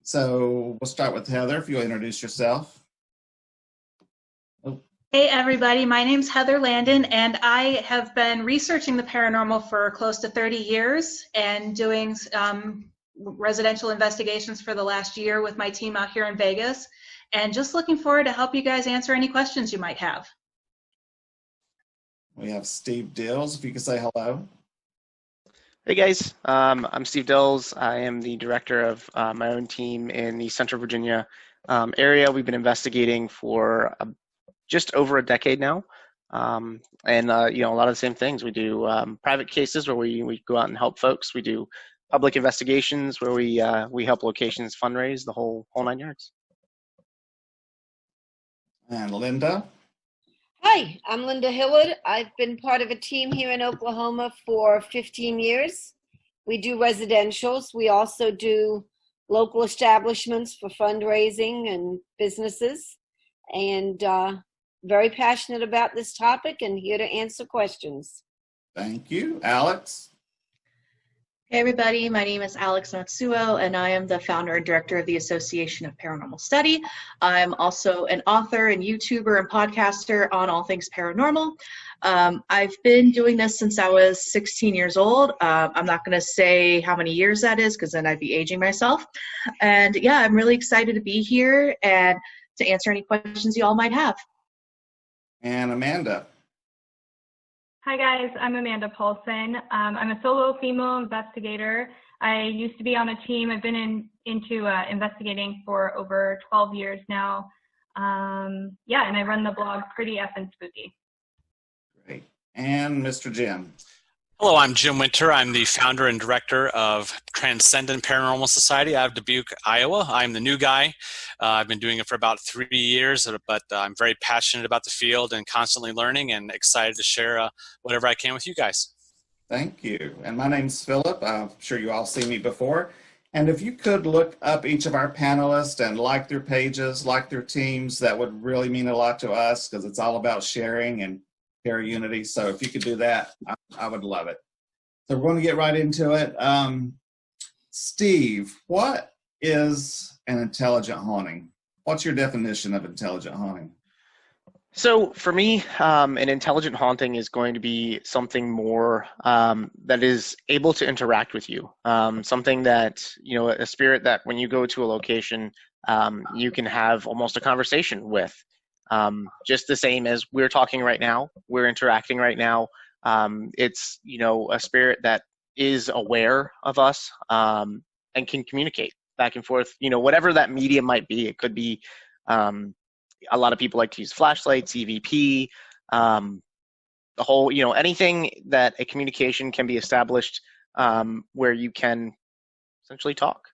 So we'll start with Heather, if you'll introduce yourself. Oh, Hey everybody, my name's Heather Landon and I have been researching the paranormal for close to 30 years and doing residential investigations for the last year with my team out here in Vegas, and just looking forward to help you guys answer any questions you might have. we have Steve Dills, if you could say hello. Hey guys, I'm Steve Dills. I am the director of my own team in the Central Virginia area. We've been investigating for just over a decade now, and a lot of the same things. We do private cases where we go out and help folks. We do public investigations where we help locations fundraise, the whole 9 yards. And Linda. Hi, I'm Linda Hillard. I've been part of a team here in Oklahoma for 15 years. We do residentials. We also do local establishments for fundraising and businesses. And very passionate about this topic and here to answer questions. Thank you. Alex. Hey everybody, my name is Alex Matsuo and I am the founder and director of the Association of Paranormal Study. I'm also an author and YouTuber and podcaster on all things paranormal. I've been doing this since I was 16 years old. I'm not going to say how many years that is because then I'd be aging myself. And yeah, I'm really excited to be here and to answer any questions you all might have. And Amanda. Hi guys, I'm Amanda Paulson. I'm a solo female investigator. I used to be on a team. I've been into investigating for over 12 years now. And I run the blog Pretty Effin' Spooky. Great. And Mr. Jim. Hello, I'm Jim Winter. I'm the founder and director of Transcendent Paranormal Society out of Dubuque, Iowa. I'm the new guy. I've been doing it for about 3 years, but I'm very passionate about the field and constantly learning and excited to share whatever I can with you guys. Thank you. And my name's Philip. I'm sure you all seen me before. And if you could look up each of our panelists and like their pages, like their teams, that would really mean a lot to us because it's all about sharing and care unity. So if you could do that, I would love it. So we're going to get right into it. Steve, what is an intelligent haunting? What's your definition of intelligent haunting? So for me, an intelligent haunting is going to be something more that is able to interact with you. Something that, a spirit that when you go to a location, you can have almost a conversation with. Just the same as we're talking right now, we're interacting right now. It's, a spirit that is aware of us and can communicate back and forth, whatever that medium might be. It could be, a lot of people like to use flashlights, EVP, the whole, anything that a communication can be established where you can essentially talk.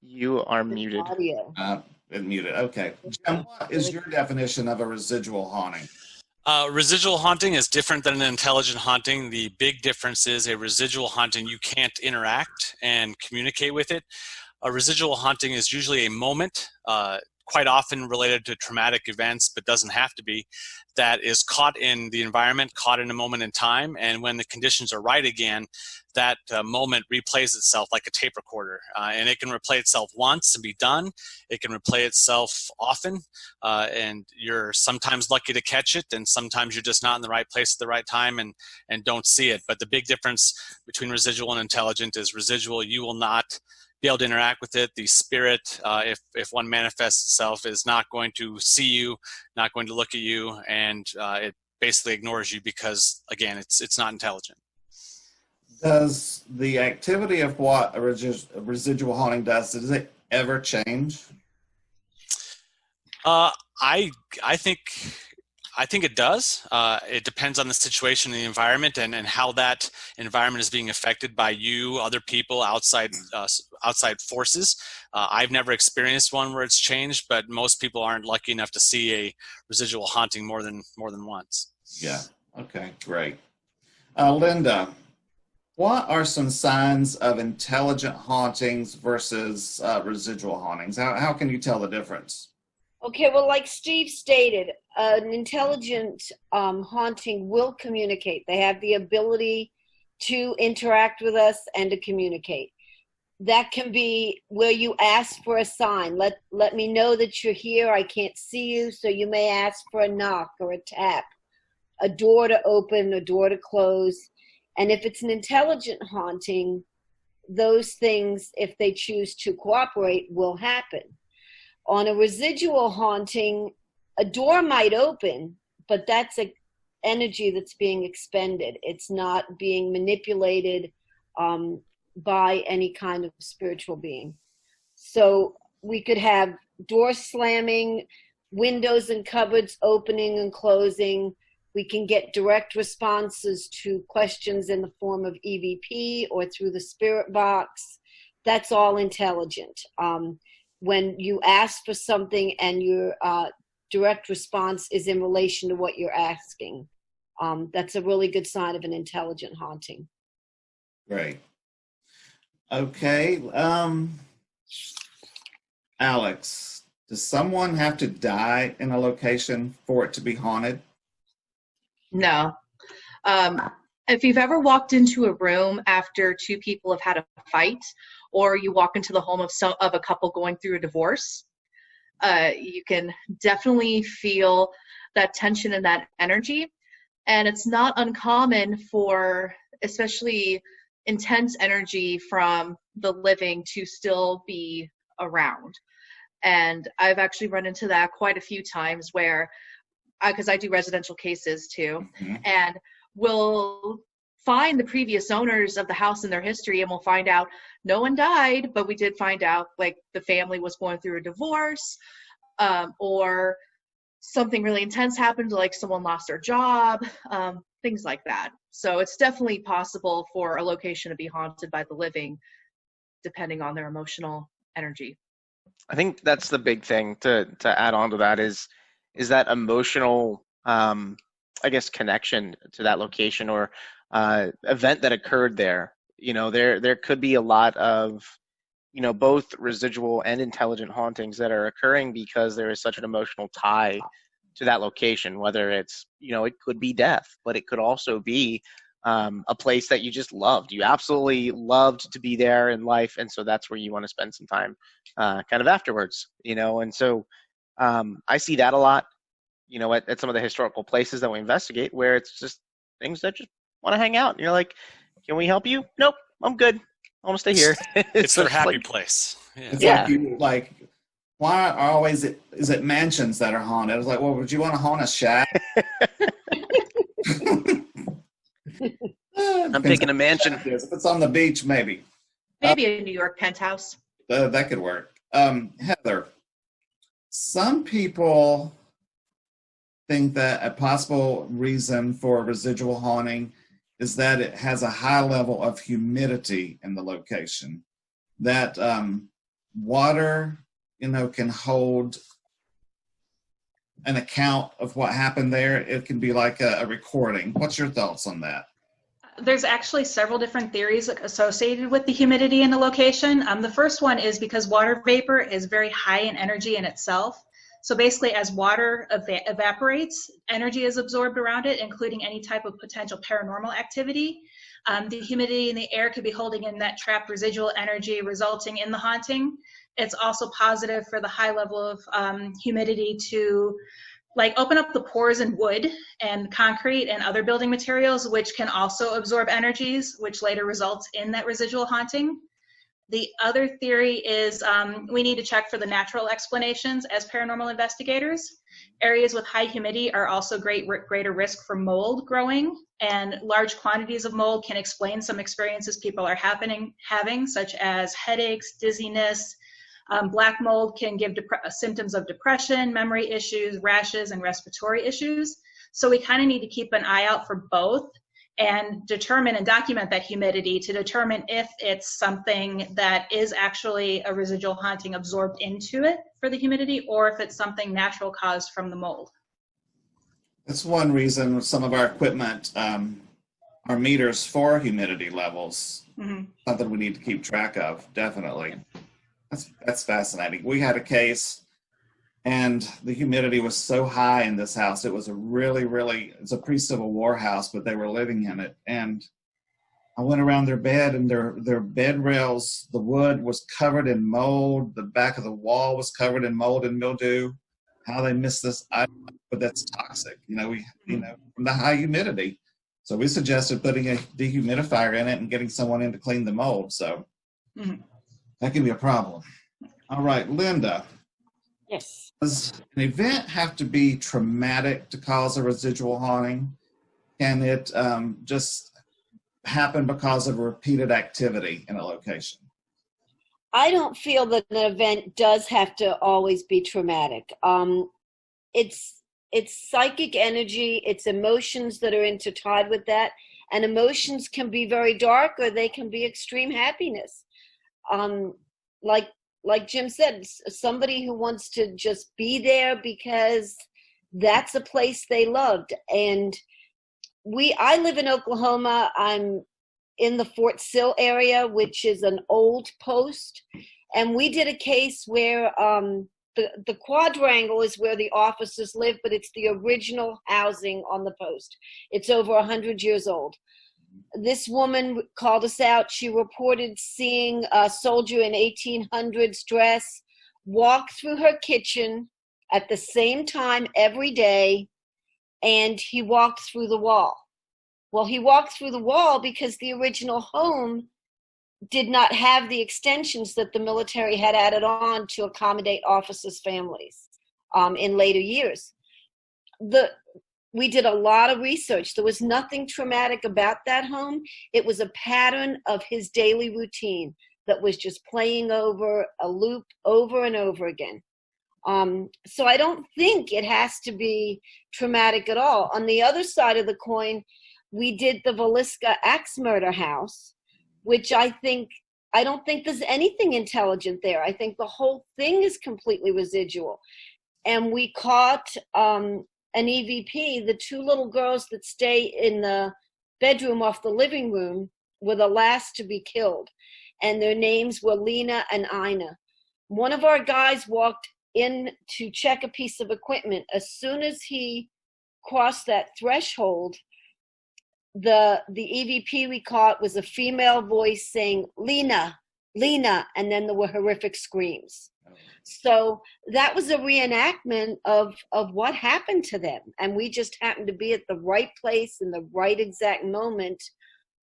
You are muted. Audio. Muted. Okay. Jim, what is your definition of a residual haunting? Residual haunting is different than an intelligent haunting. The big difference is a residual haunting, you can't interact and communicate with it. A residual haunting is usually a moment, quite often related to traumatic events, but doesn't have to be, that is caught in the environment, caught in a moment in time, and when the conditions are right again, that moment replays itself like a tape recorder. And it can replay itself once and be done. It can replay itself often, and you're sometimes lucky to catch it, and sometimes you're just not in the right place at the right time and don't see it. But the big difference between residual and intelligent is residual, you will not be able to interact with it. The spirit, if one manifests itself, is not going to see you, not going to look at you, and it basically ignores you because, again, it's not intelligent. Does the activity of what a residual haunting does it ever change? I think it does. It depends on the situation and the environment and how that environment is being affected by you, other people, outside forces. I've never experienced one where it's changed, but most people aren't lucky enough to see a residual haunting more than once. Yeah. Okay. Great. Linda, what are some signs of intelligent hauntings versus residual hauntings? How can you tell the difference? Okay, well, like Steve stated, an intelligent haunting will communicate. They have the ability to interact with us and to communicate. That can be where you ask for a sign. Let me know that you're here. I can't see you, so you may ask for a knock or a tap, a door to open, a door to close. And if it's an intelligent haunting, those things, if they choose to cooperate, will happen. On a residual haunting, a door might open, but that's an energy that's being expended. It's not being manipulated by any kind of spiritual being. So we could have doors slamming, windows and cupboards opening and closing. We can get direct responses to questions in the form of EVP or through the spirit box. That's all intelligent. When you ask for something and your direct response is in relation to what you're asking, that's a really good sign of an intelligent haunting. Great. Okay. Alex, does someone have to die in a location for it to be haunted? No. If you've ever walked into a room after two people have had a fight, or you walk into the home of a couple going through a divorce, you can definitely feel that tension and that energy. And it's not uncommon for especially intense energy from the living to still be around. And I've actually run into that quite a few times where, because I do residential cases too, and we'll find the previous owners of the house and their history, and we'll find out no one died, but we did find out like the family was going through a divorce, or something really intense happened, like someone lost their job, things like that. So it's definitely possible for a location to be haunted by the living, depending on their emotional energy. I think that's the big thing to add on to that is that emotional, I guess, connection to that location or event that occurred there. You know, there could be a lot of, you know, both residual and intelligent hauntings that are occurring because there is such an emotional tie to that location, whether it's, you know, it could be death, but it could also be a place that you just loved. You absolutely loved to be there in life, and so that's where you want to spend some time kind of afterwards, you know. And so I see that a lot, you know, at some of the historical places that we investigate where it's just things that just want to hang out. And you're like, can we help you? Nope, I'm good. I want to stay here. It's So their happy like, place. Yeah. It's Yeah. like why are always is it mansions that are haunted? I was like, well, would you want to haunt a shack? I'm picking a mansion. If it's on the beach, maybe. Maybe a New York penthouse. That could work. Heather, some people think that a possible reason for residual haunting is that it has a high level of humidity in the location. That water, you know, can hold an account of what happened there. It can be like a recording. What's your thoughts on that? There's actually several different theories associated with the humidity in the location. The first one is because water vapor is very high in energy in itself. So basically, as water evaporates, energy is absorbed around it, including any type of potential paranormal activity. The humidity in the air could be holding in that trapped residual energy, resulting in the haunting. It's also positive for the high level of humidity to like open up the pores in wood and concrete and other building materials, which can also absorb energies, which later results in that residual haunting. The other theory is we need to check for the natural explanations as paranormal investigators. Areas with high humidity are also greater risk for mold growing, and large quantities of mold can explain some experiences people are having, such as headaches, dizziness. Black mold can give symptoms of depression, memory issues, rashes, and respiratory issues. So we kind of need to keep an eye out for both and determine and document that humidity to determine if it's something that is actually a residual haunting absorbed into it for the humidity, or if it's something natural caused from the mold. That's one reason some of our equipment are meters for humidity levels. Mm-hmm. Something we need to keep track of, definitely. That's fascinating. We had a case, And the humidity was so high in this house. It was it's a pre-Civil War house, but they were living in it. And I went around their bed, and their bed rails, the wood was covered in mold. The back of the wall was covered in mold and mildew. How they missed this, I don't know, but that's toxic, from the high humidity. So we suggested putting a dehumidifier in it and getting someone in to clean the mold. So that can be a problem. All right, Linda. Yes. Does an event have to be traumatic to cause a residual haunting? Can it just happen because of repeated activity in a location? I don't feel that an event does have to always be traumatic. It's psychic energy, it's emotions that are intertwined with that, and emotions can be very dark or they can be extreme happiness. Like Jim said, somebody who wants to just be there because that's a place they loved. And I live in Oklahoma. I'm in the Fort Sill area, which is an old post. And we did a case where the quadrangle is where the officers live, but it's the original housing on the post. It's over 100 years old. This woman called us out. She reported seeing a soldier in 1800s dress walk through her kitchen at the same time every day, and he walked through the wall. Well, he walked through the wall because the original home did not have the extensions that the military had added on to accommodate officers' families in later years. We did a lot of research. There was nothing traumatic about that home. It was a pattern of his daily routine that was just playing over a loop over and over again. So I don't think it has to be traumatic at all. On the other side of the coin, we did the Villisca axe murder house, which I don't think there's anything intelligent there. I think the whole thing is completely residual. And we caught an EVP. The two little girls that stay in the bedroom off the living room were the last to be killed. And their names were Lena and Ina. One of our guys walked in to check a piece of equipment. As soon as he crossed that threshold, the EVP we caught was a female voice saying, Lena, Lena, and then there were horrific screams. So that was a reenactment of what happened to them. And we just happened to be at the right place in the right exact moment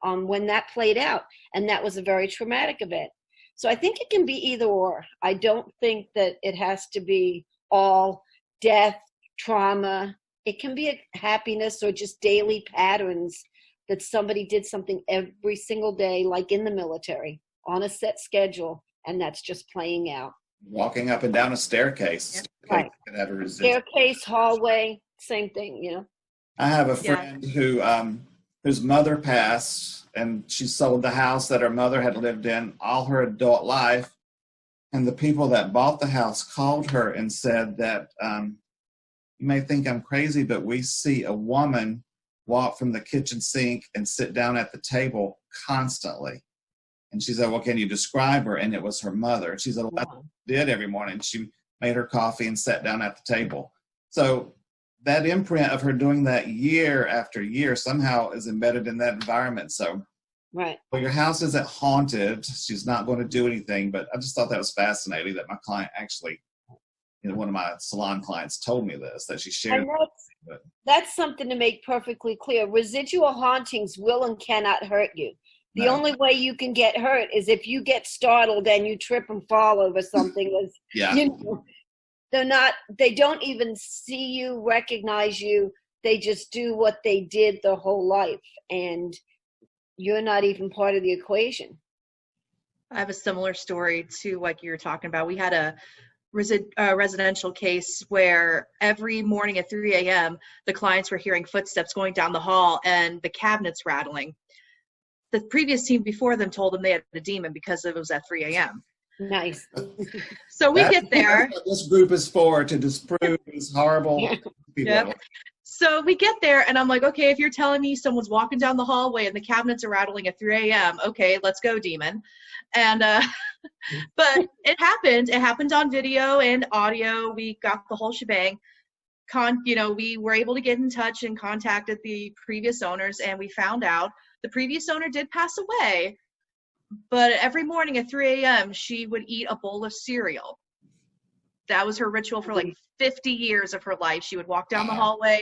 when that played out. And that was a very traumatic event. So I think it can be either or. I don't think that it has to be all death, trauma. It can be a happiness or just daily patterns that somebody did something every single day, like in the military, on a set schedule, and that's just playing out. Walking up and down a staircase. Right. Staircase, hallway, same thing, I have a friend who whose mother passed, and she sold the house that her mother had lived in all her adult life. And the people that bought the house called her and said that, you may think I'm crazy, but we see a woman walk from the kitchen sink and sit down at the table constantly. And she said, well, can you describe her? And it was her mother. She said, well, that's what she did every morning. She made her coffee and sat down at the table. So that imprint of her doing that year after year somehow is embedded in that environment. So right. Well, your house isn't haunted. She's not going to do anything. But I just thought that was fascinating that my client actually, one of my salon clients told me this, that she shared. And that's something to make perfectly clear. Residual hauntings will and cannot hurt you. The only way you can get hurt is if you get startled and you trip and fall over something. They don't even see you, recognize you. They just do what they did their whole life. And you're not even part of the equation. I have a similar story to what you were talking about. We had a residential case where every morning at 3 a.m., the clients were hearing footsteps going down the hall and the cabinets rattling. The previous team before them told them they had a demon because it was at 3 a.m. Nice. So we get there. That's what this group is for, to disprove these horrible people. Yep. So we get there, and I'm like, okay, if you're telling me someone's walking down the hallway and the cabinets are rattling at 3 a.m., okay, let's go, demon. And but it happened. It happened on video and audio. We got the whole shebang. We were able to get in touch and contacted the previous owners, and we found out the previous owner did pass away. But every morning at 3 a.m., she would eat a bowl of cereal. That was her ritual for like 50 years of her life. She would walk down the hallway,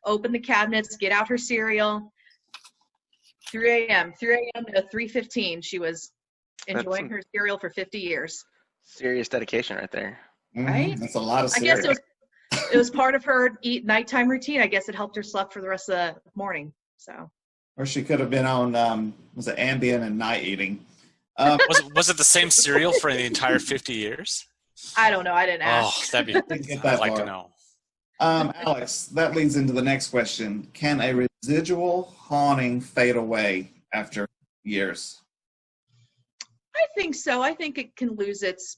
open the cabinets, get out her cereal. 3 a.m. to 3:15, she was enjoying her cereal for 50 years. Serious dedication right there. Right? That's a lot of I cereal. guess it was part of her nighttime routine. I guess it helped her sleep for the rest of the morning. So. Or she could have been on, was it Ambien and night eating? Was it the same cereal for the entire 50 years? I don't know. I didn't ask. Oh, that'd be, Get that I'd like far. to know. Alex, that leads into the next question. Can a residual haunting fade away after years? I think so. I think it can lose its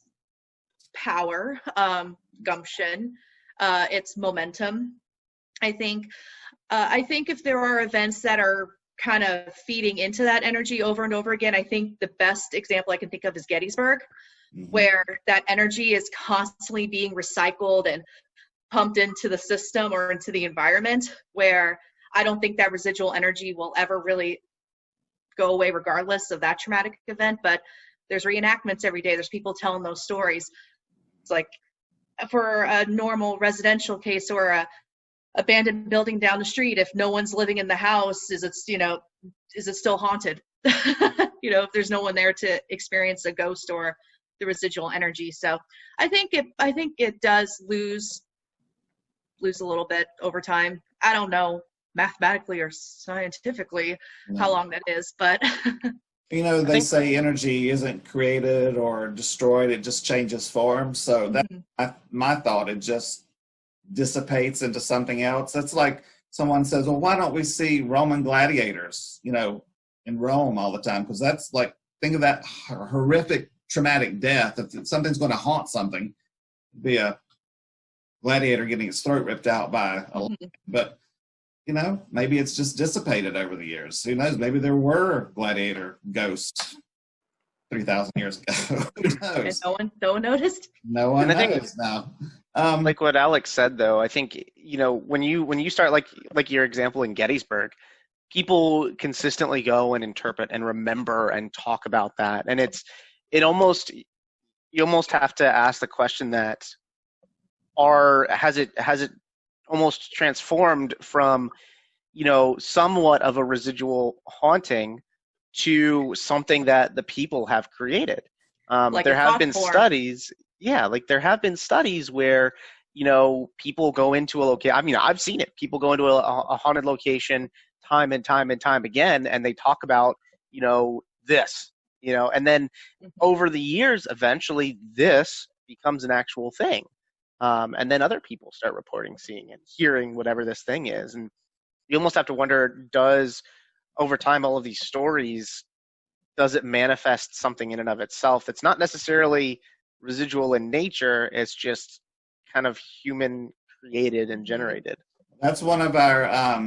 power, gumption, its momentum. I think if there are events that are kind of feeding into that energy over and over again, I think the best example I can think of is Gettysburg, where that energy is constantly being recycled and pumped into the system or into the environment, where I don't think that residual energy will ever really go away regardless of that traumatic event. But there's reenactments every day. There's people telling those stories. It's like for a normal residential case or a abandoned building down the street, if no one's living in the house, is it still haunted? If there's no one there to experience a ghost or the residual energy. So I think it does lose a little bit over time. I don't know mathematically or scientifically how long that is, but they say energy isn't created or destroyed, it just changes form. So that's my thought. It just dissipates into something else. That's like someone says, well, why don't we see Roman gladiators, in Rome all the time? Because that's like, think of that horrific traumatic death. If something's going to haunt something, it'd be a gladiator getting its throat ripped out by a lion. But maybe it's just dissipated over the years. Who knows? Maybe there were gladiator ghosts 3,000 years ago. Who knows? And no one noticed. No one knows now. Like what Alex said, though, I think when you start like your example in Gettysburg, people consistently go and interpret and remember and talk about that, and you almost have to ask the question that has it almost transformed from somewhat of a residual haunting to something that the people have created. Like there have been form. studies. Yeah, like there have been studies where, people go into a location. I mean, I've seen it. People go into a haunted location time and time and time again, and they talk about, this, and then over the years, eventually this becomes an actual thing. And then other people start reporting seeing and hearing whatever this thing is. And you almost have to wonder, over time, all of these stories, does it manifest something in and of itself that's not necessarily residual in nature? It's just kind of human created and generated. That's one of our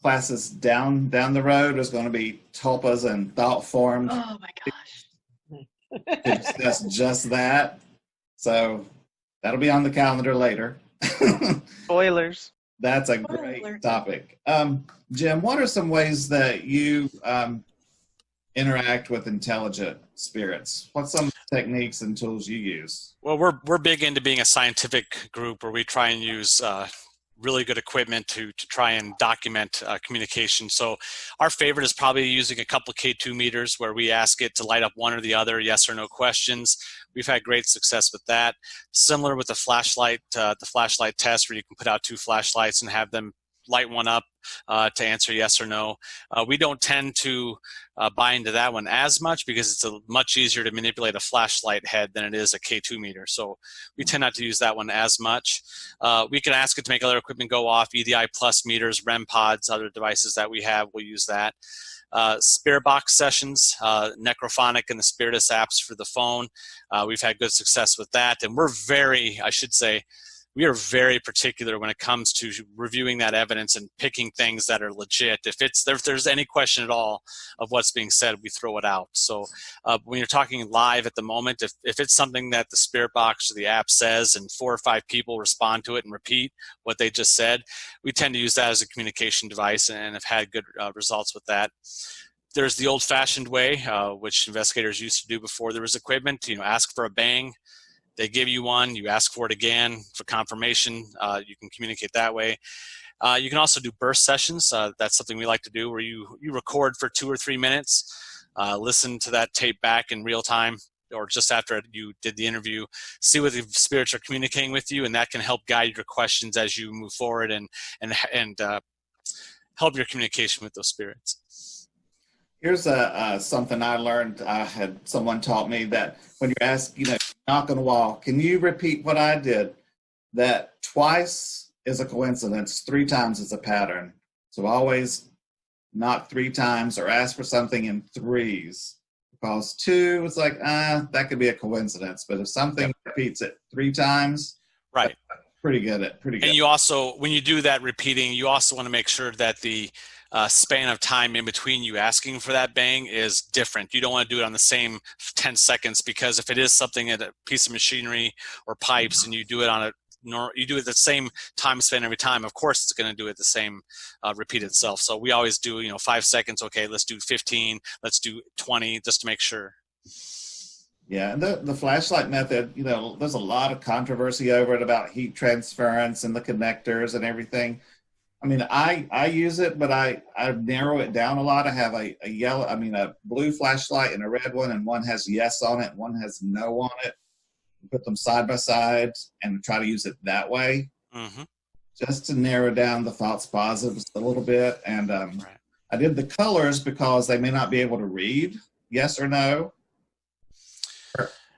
classes down the road is going to be tulpas and thought formed. Oh my gosh. To discuss just that. So that'll be on the calendar later. Spoilers. That's a great topic. Jim, what are some ways that you interact with intelligent spirits? What's some techniques and tools you use? Well, we're big into being a scientific group where we try and use really good equipment to try and document communication. So our favorite is probably using a couple of K2 meters where we ask it to light up one or the other, yes or no questions. We've had great success with that. Similar with the flashlight test, where you can put out 2 flashlights and have them light one up to answer yes or no. We don't tend to buy into that one as much because it's much easier to manipulate a flashlight head than it is a K2 meter. So we tend not to use that one as much. We can ask it to make other equipment go off, EDI plus meters, REM pods, other devices that we have, we'll use that. Spirit box sessions, Necrophonic and the Spiritus apps for the phone. We've had good success with that. And we're very, I should say, we are very particular when it comes to reviewing that evidence and picking things that are legit. If there's any question at all of what's being said, we throw it out. So when you're talking live at the moment, if it's something that the spirit box or the app says and 4 or 5 people respond to it and repeat what they just said, we tend to use that as a communication device and have had good results with that. There's the old-fashioned way, which investigators used to do before there was equipment. Ask for a bang. They give you one, you ask for it again for confirmation. You can communicate that way. You can also do burst sessions. That's something we like to do, where you record for 2 or 3 minutes, listen to that tape back in real time, or just after you did the interview, see what the spirits are communicating with you, and that can help guide your questions as you move forward and help your communication with those spirits. Here's something I learned. I had someone taught me that when you ask, knock on the wall, can you repeat what I did? That twice is a coincidence, 3 times is a pattern. So always knock 3 times or ask for something in 3s. Because 2, it's like, that could be a coincidence. But if something repeats it 3 times, right, pretty good. And you also, when you do that repeating, you also want to make sure that the span of time in between you asking for that bang is different. You don't want to do it on the same 10 seconds, because if it is something at a piece of machinery or pipes and you do it you do it the same time span every time, of course it's going to do it the same repeat itself. So we always do 5 seconds. Okay, let's do 15, let's do 20, just to make sure. Yeah, and the flashlight method, there's a lot of controversy over it about heat transference and the connectors and everything. I mean, I use it, but I narrow it down a lot. I have a blue flashlight and a red one, and one has yes on it, and one has no on it. Put them side by side and try to use it that way, just to narrow down the false positives a little bit. And I did the colors because they may not be able to read yes or no,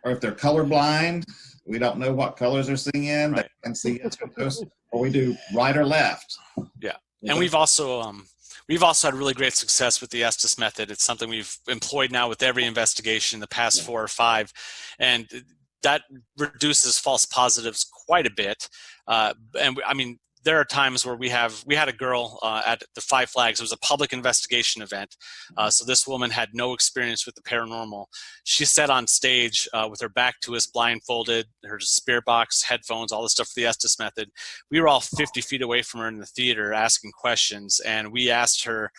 or if they're colorblind, we don't know what colors they're seeing in. They can see yes or no, or we do right or left. Yeah, and we've also had really great success with the Estes method. It's something we've employed now with every investigation in the past 4 or 5, and that reduces false positives quite a bit. There are times where we had a girl at the Five Flags. It was a public investigation event. So this woman had no experience with the paranormal. She sat on stage with her back to us, blindfolded, her spirit box, headphones, all the stuff for the Estes method. We were all 50 feet away from her in the theater asking questions, and we asked her,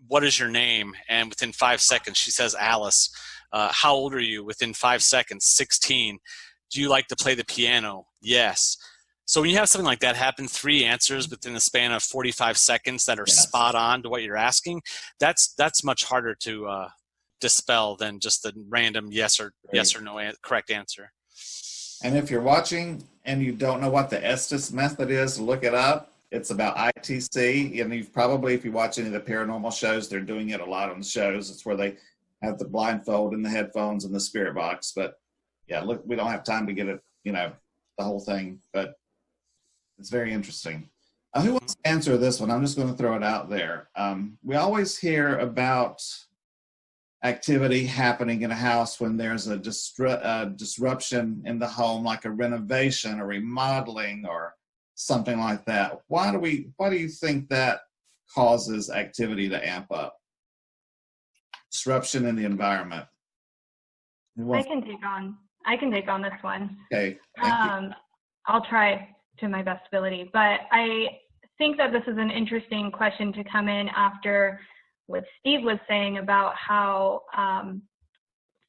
what is your name? And within 5 seconds, she says, Alice. How old are you? Within 5 seconds, 16. Do you like to play the piano? Yes. So when you have something like that happen, 3 answers within the span of 45 seconds that are spot on to what you're asking, that's much harder to dispel than just the random yes or no correct answer. And if you're watching and you don't know what the Estes method is, look it up. It's about ITC, and you've probably, if you watch any of the paranormal shows, they're doing it a lot on the shows. It's where they have the blindfold and the headphones and the spirit box. But yeah, look, we don't have time to get it, the whole thing, but it's very interesting. Who wants to answer this one? I'm just going to throw it out there. We always hear about activity happening in a house when there's a disruption in the home, like a renovation or remodeling or something like that. Why do you think that causes activity to amp up? Disruption in the environment. I can take on this one. Okay. I'll try to my best ability, but I think that this is an interesting question to come in after what Steve was saying about how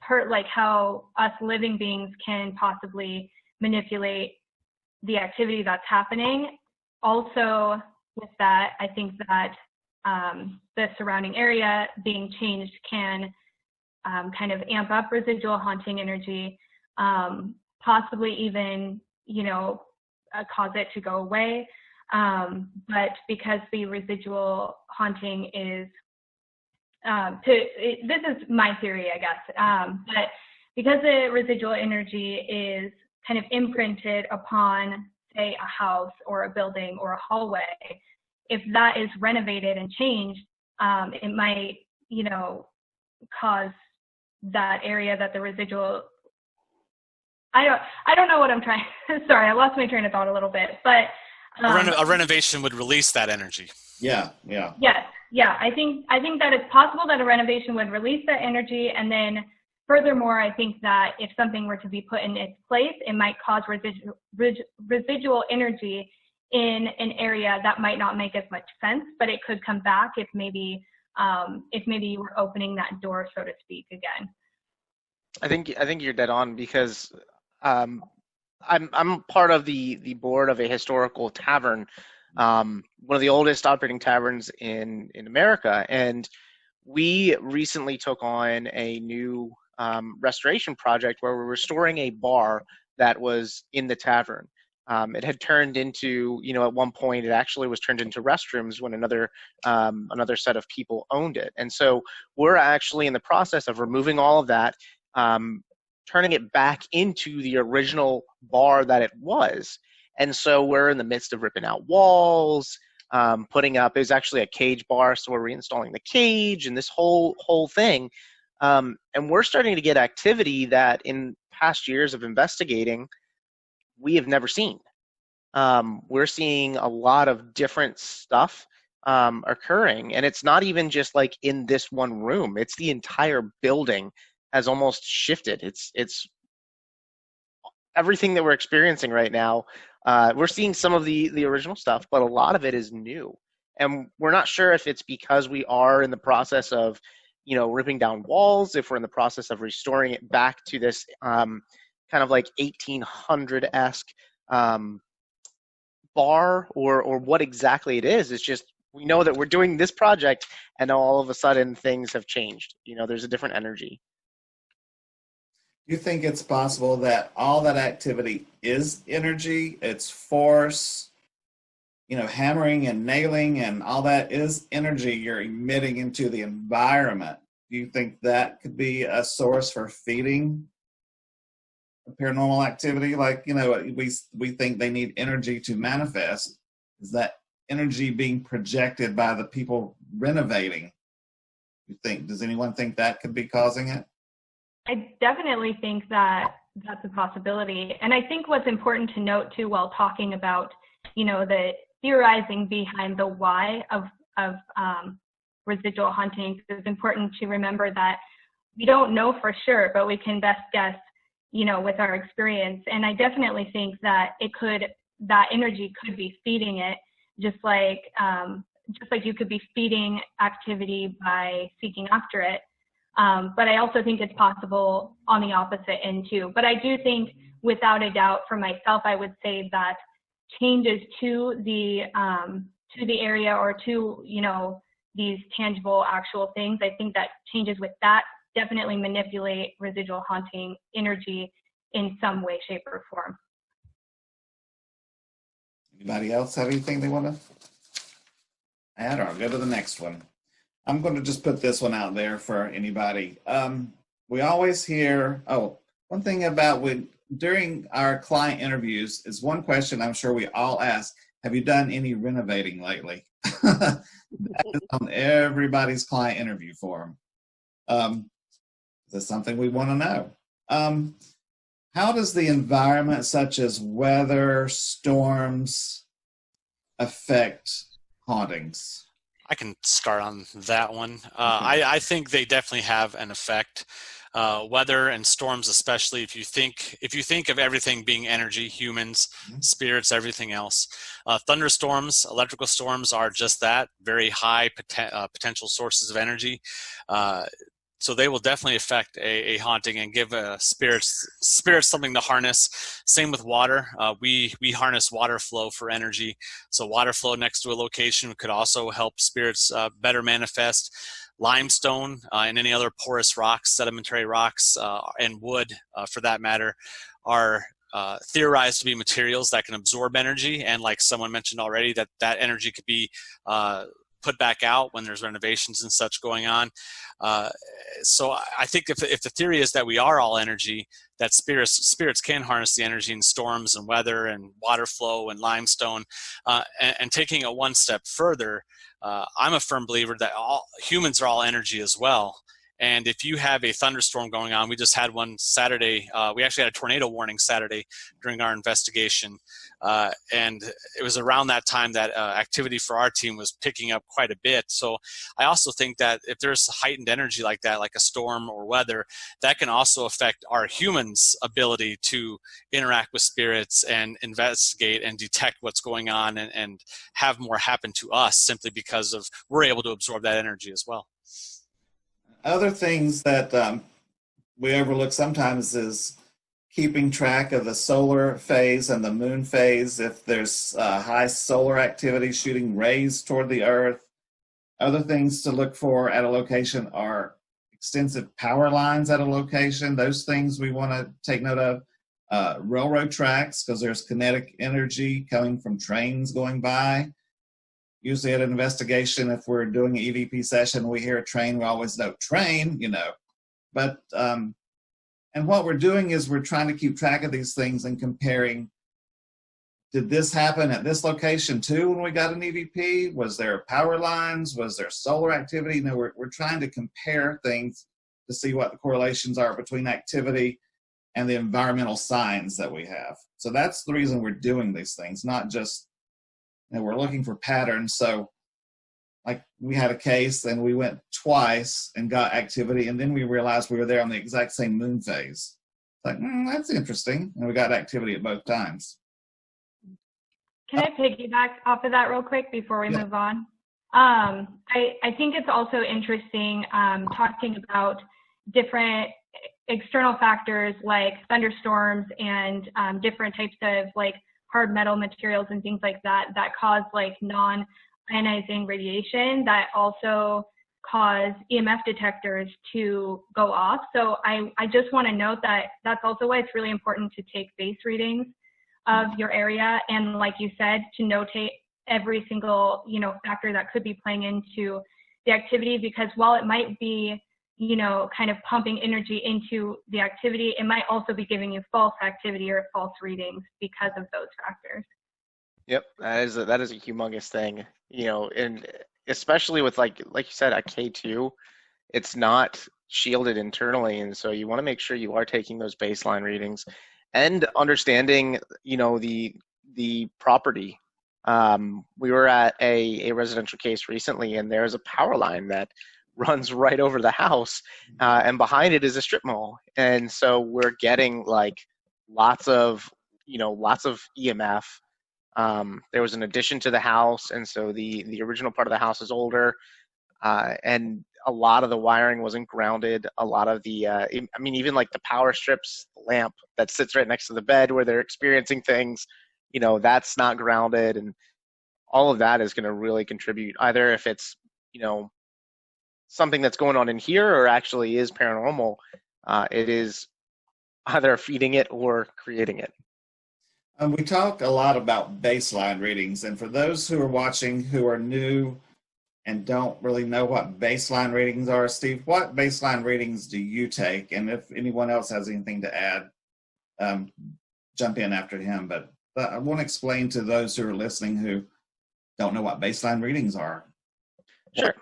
how us living beings can possibly manipulate the activity that's happening. Also, with that, I think that the surrounding area being changed can kind of amp up residual haunting energy, possibly even, cause it to go away. But because the residual haunting is, this is my theory, I guess, but because the residual energy is kind of imprinted upon, say, a house or a building or a hallway, if that is renovated and changed, it might, cause that area that the residual, I don't know what I'm trying. Sorry, I lost my train of thought a little bit, but A renovation would release that energy. Yeah. yes, yeah. I think that it's possible that a renovation would release that energy, and then furthermore, I think that if something were to be put in its place, it might cause residual energy in an area that might not make as much sense, but it could come back if maybe you were opening that door, so to speak, again. I think you're dead on, because I'm part of the board of a historical tavern, one of the oldest operating taverns in America, and we recently took on a new restoration project where we're restoring a bar that was in the tavern. It had turned into, at one point, it actually was turned into restrooms when another set of people owned it. And so we're actually in the process of removing all of that, turning it back into the original bar that it was. And so we're in the midst of ripping out walls, putting up, it was actually a cage bar, so we're reinstalling the cage and this whole thing. And we're starting to get activity that in past years of investigating, we have never seen. We're seeing a lot of different stuff occurring, and it's not even just like in this one room. It's the entire building has almost shifted. It's everything that we're experiencing right now. We're seeing some of the original stuff, but a lot of it is new. And we're not sure if it's because we are in the process of, ripping down walls, if we're in the process of restoring it back to this kind of like 1800-esque bar, or what exactly it is. It's just, we know that we're doing this project, and all of a sudden things have changed. There's a different energy. Do you think it's possible that all that activity is energy? It's force, hammering and nailing and all that is energy you're emitting into the environment. Do you think that could be a source for feeding paranormal activity? Like, we think they need energy to manifest. Is that energy being projected by the people renovating? Does anyone think that could be causing it? I definitely think that that's a possibility. And I think what's important to note too, while talking about, the theorizing behind the why of residual hauntings, is important to remember that we don't know for sure, but we can best guess, with our experience. And I definitely think that that energy could be feeding it, just like you could be feeding activity by seeking after it. But I also think it's possible on the opposite end too. But I do think, without a doubt, for myself, I would say that changes to the area, or to, these tangible, actual things, I think that changes with that definitely manipulate residual haunting energy in some way, shape, or form. Anybody else have anything they want to add, or I'll go to the next one? I'm going to just put this one out there for anybody. We always hear, one thing about during our client interviews is one question I'm sure we all ask: have you done any renovating lately? That is on everybody's client interview form. That's something we want to know. How does the environment, such as weather, storms, affect hauntings? I can start on that one. I think they definitely have an effect. Weather and storms, especially if you think of everything being energy, humans, spirits, everything else. Thunderstorms, electrical storms are just that, very high potential sources of energy. So they will definitely affect a haunting and give spirits something to harness. Same with water. We harness water flow for energy. So water flow next to a location could also help spirits better manifest. Limestone and any other porous rocks, sedimentary rocks, and wood, for that matter, are theorized to be materials that can absorb energy. And like someone mentioned already, that energy could be put back out when there's renovations and such going on. So I think if the theory is that we are all energy, that spirits can harness the energy in storms and weather and water flow and limestone, and taking it one step further, I'm a firm believer that all humans are all energy as well. And if you have a thunderstorm going on, we just had one Saturday. We actually had a tornado warning Saturday during our investigation. And it was around that time that activity for our team was picking up quite a bit. So I also think that if there's heightened energy like that, like a storm or weather, that can also affect our humans' ability to interact with spirits and investigate and detect what's going on, and have more happen to us simply because of we're able to absorb that energy as well. Other things that we overlook sometimes is keeping track of the solar phase and the moon phase. If there's high solar activity shooting rays toward the earth. Other things to look for at a location are extensive power lines at a location. Those things we want to take note of. Railroad tracks, because there's kinetic energy coming from trains going by. Usually at an investigation, if we're doing an EVP session, we hear a train, we always know train, But, and what we're doing is we're trying to keep track of these things and comparing, did this happen at this location too when we got an EVP? Was there power lines? Was there solar activity? We're trying to compare things to see what the correlations are between activity and the environmental signs that we have. So that's the reason we're doing these things, not just, we're looking for patterns. So like we had a case and we went twice and got activity, and then we realized we were there on the exact same moon phase. Like, that's interesting. And we got activity at both times. Can I piggyback off of that real quick before we move on? I think it's also interesting talking about different external factors like thunderstorms and different types of like hard metal materials and things like that cause like non-ionizing radiation that also cause EMF detectors to go off. So I just want to note that that's also why it's really important to take base readings of your area, and like you said, to notate every single factor that could be playing into the activity, because while it might be kind of pumping energy into the activity, it might also be giving you false activity or false readings because of those factors. Yep, that is a humongous thing, and especially with like you said at K2, it's not shielded internally, and so you want to make sure you are taking those baseline readings and understanding, the property. We were at a residential case recently, and there's a power line that runs right over the house, and behind it is a strip mall, and so we're getting like lots of EMF. There was an addition to the house, and so the original part of the house is older, and a lot of the wiring wasn't grounded. A lot of the even like the power strips, the lamp that sits right next to the bed where they're experiencing things, that's not grounded, and all of that is going to really contribute, either if it's something that's going on in here or actually is paranormal. It is either feeding it or creating it. We talk a lot about baseline readings, and for those who are watching who are new and don't really know what baseline readings are, Steve, what baseline readings do you take? And if anyone else has anything to add, jump in after him. But I want to explain to those who are listening who don't know what baseline readings are. Sure.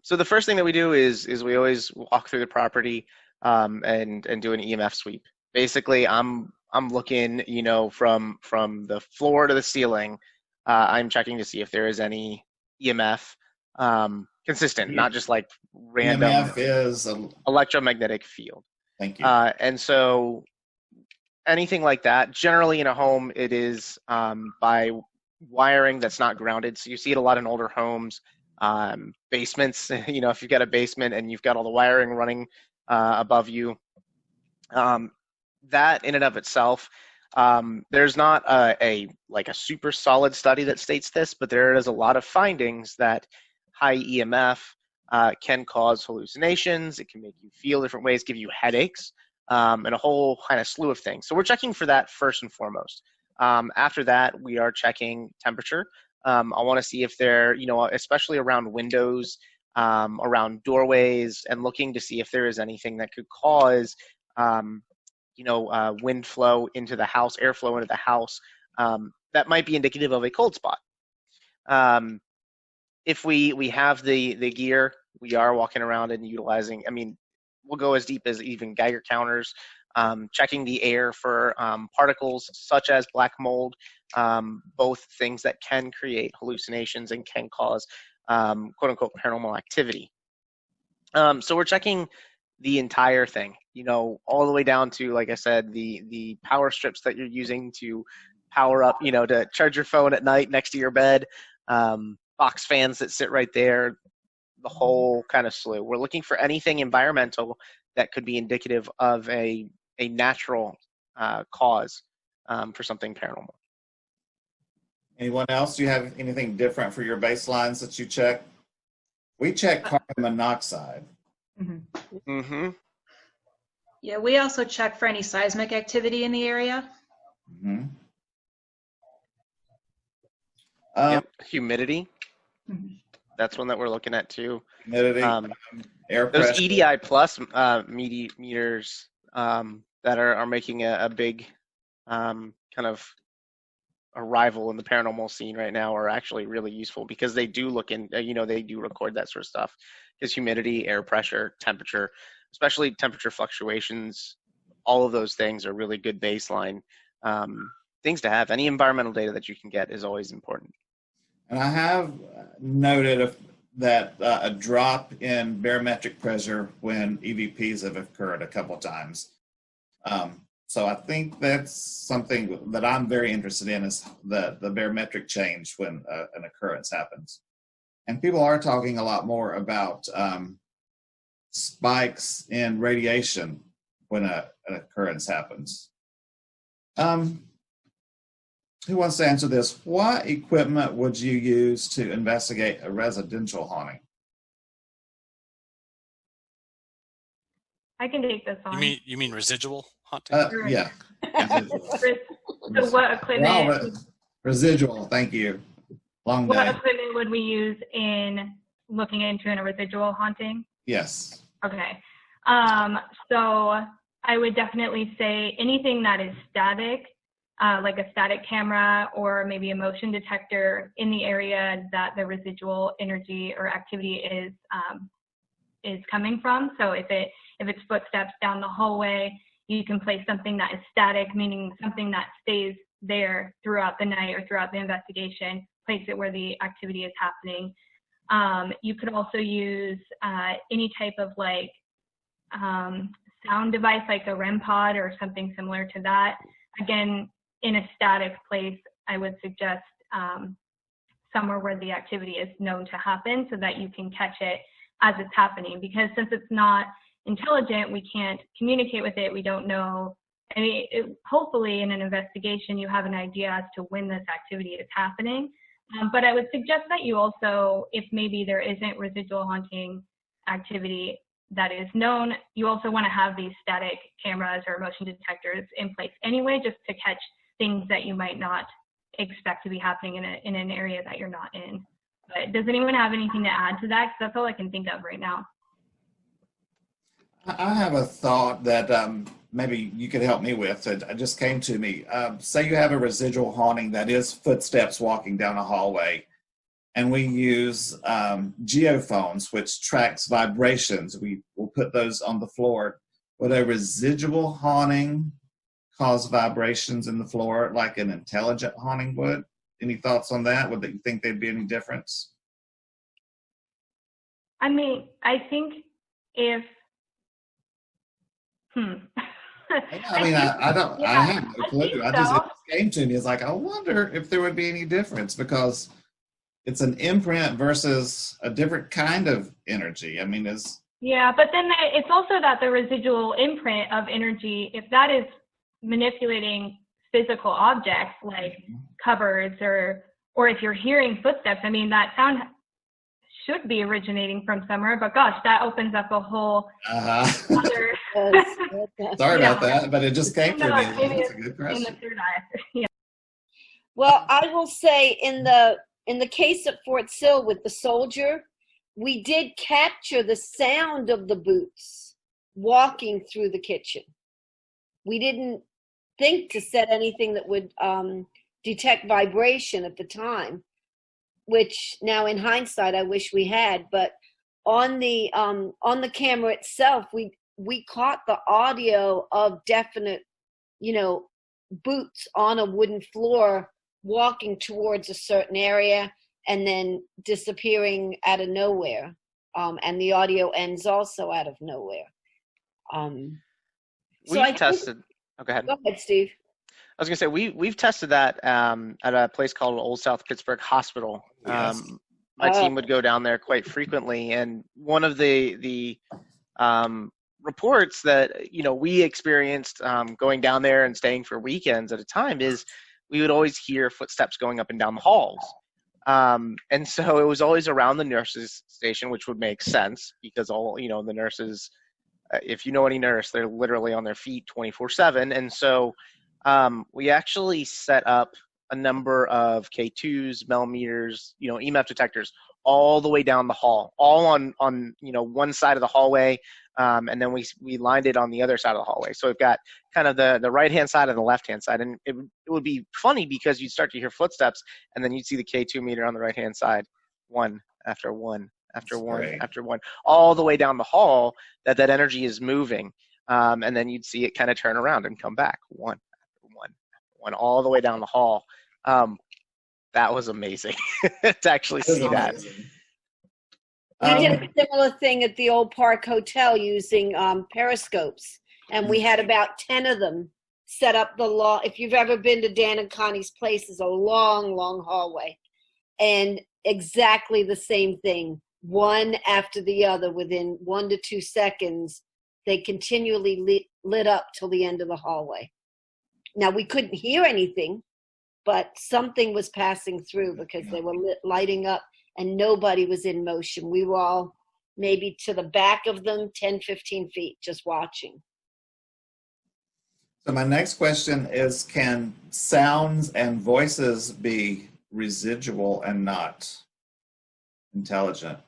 So the first thing that we do is we always walk through the property and do an EMF sweep. Basically, I'm looking, from the floor to the ceiling. I'm checking to see if there is any EMF consistent, not just like random. EMF is electromagnetic field. Thank you. And so anything like that, generally in a home, it is by wiring that's not grounded. So you see it a lot in older homes, basements. If you've got a basement and you've got all the wiring running above you, that in and of itself, there's not a super solid study that states this, but there is a lot of findings that high EMF can cause hallucinations. It can make you feel different ways, give you headaches, and a whole kind of slew of things. So we're checking for that first and foremost. After that, we are checking temperature. I want to see if they're, especially around windows, around doorways, and looking to see if there is anything that could cause, wind flow into the house, airflow into the house, that might be indicative of a cold spot. If we have the gear, we are walking around and utilizing, we'll go as deep as even Geiger counters, checking the air for particles such as black mold, both things that can create hallucinations and can cause quote unquote paranormal activity. So we're checking the entire thing, all the way down to, like I said, the power strips that you're using to power up, to charge your phone at night next to your bed, box fans that sit right there, the whole kind of slew. We're looking for anything environmental that could be indicative of a natural cause for something paranormal. Anyone else? Do you have anything different for your baselines that you check? We check carbon monoxide. Mm-hmm. Yeah, we also check for any seismic activity in the area. Mm-hmm. Yep. Humidity. Mhm. That's one that we're looking at too. Humidity, air Those pressure. EDI plus meters that are making a big kind of arrival in the paranormal scene right now are actually really useful, because they do look in, they do record that sort of stuff. Because humidity, air pressure, temperature, especially temperature fluctuations, all of those things are really good baseline things to have. Any environmental data that you can get is always important. And I have noted that a drop in barometric pressure when EVPs have occurred a couple times. So I think that's something that I'm very interested in, is the barometric change when an occurrence happens. And people are talking a lot more about spikes in radiation when an occurrence happens. Who wants to answer this? What equipment would you use to investigate a residential haunting? I can take this on. You mean residual haunting? Yeah. So what equipment? Residual. Thank you. Long day. What equipment would we use in looking into a residual haunting? Yes. Okay. So I would definitely say anything that is static, like a static camera or maybe a motion detector in the area that the residual energy or activity is coming from. So if it's footsteps down the hallway, you can place something that is static, meaning something that stays there throughout the night or throughout the investigation, place it where the activity is happening. You could also use any type of sound device, like a REM pod or something similar to that. Again, in a static place, I would suggest somewhere where the activity is known to happen, so that you can catch it as it's happening. Because since it's not intelligent, we can't communicate with it. We don't know. I mean, hopefully in an investigation, you have an idea as to when this activity is happening. But I would suggest that you also, if maybe there isn't residual haunting activity that is known, you also want to have these static cameras or motion detectors in place anyway, just to catch things that you might not expect to be happening in an area that you're not in. But does anyone have anything to add to that? Because that's all I can think of right now. I have a thought that maybe you could help me with. It just came to me. Say you have a residual haunting that is footsteps walking down a hallway, and we use geophones, which tracks vibrations. We will put those on the floor. Would a residual haunting cause vibrations in the floor like an intelligent haunting would? Any thoughts on that? Would you think there'd be any difference? I mean, I think if I mean, I don't. Yeah, I have no clue. It just came to me. It's like, I wonder if there would be any difference, because it's an imprint versus a different kind of energy. I mean, yeah, but then it's also that the residual imprint of energy, if that is manipulating physical objects like cupboards, or if you're hearing footsteps, I mean, that sound should be originating from somewhere, but gosh, that opens up a whole other... Sorry about that, but it just came to me. That's a good question. In the third eye. Yeah. Well, I will say in the case at Fort Sill with the soldier, we did capture the sound of the boots walking through the kitchen. We didn't think to set anything that would detect vibration at the time, which now in hindsight I wish we had. But on the camera itself, we caught the audio of definite, boots on a wooden floor walking towards a certain area and then disappearing out of nowhere. And the audio ends also out of nowhere. We've tested. Oh, go ahead. Go ahead, Steve. I was gonna say we've tested that at a place called Old South Pittsburgh Hospital. Yes. My team would go down there quite frequently, and one of the reports that we experienced going down there and staying for weekends at a time is we would always hear footsteps going up and down the halls. And so it was always around the nurses' station, which would make sense because all the nurses, if you know any nurse, they're literally on their feet 24/7, and so. We actually set up a number of K2s, millimeters, EMF detectors all the way down the hall, all on one side of the hallway, and then we lined it on the other side of the hallway. So we've got kind of the right-hand side and the left-hand side, and it would be funny because you'd start to hear footsteps, and then you'd see the K2 meter on the right-hand side, one after one after one after one, all the way down the hall. That energy is moving, and then you'd see it kind of turn around and come back one all the way down the hall. That was amazing to actually see that. We did a similar thing at the Old Park Hotel using periscopes, and we had about 10 of them set up if you've ever been to Dan and Connie's place, is a long, long hallway, and exactly the same thing, one after the other, within 1 to 2 seconds, they continually lit up till the end of the hallway. Now, we couldn't hear anything, but something was passing through because they were lighting up and nobody was in motion. We were all maybe to the back of them, 10, 15 feet, just watching. So my next question is, can sounds and voices be residual and not intelligent?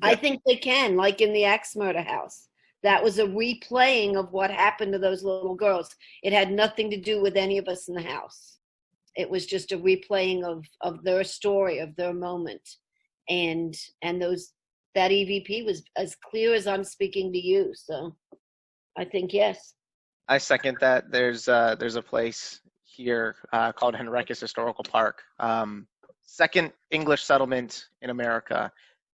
I think they can, like in the Axe Murder House. That was a replaying of what happened to those little girls. It had nothing to do with any of us in the house. It was just a replaying of their story, of their moment. And that EVP was as clear as I'm speaking to you. So I think yes. I second that. There's a place here called Henricus Historical Park, second English settlement in America.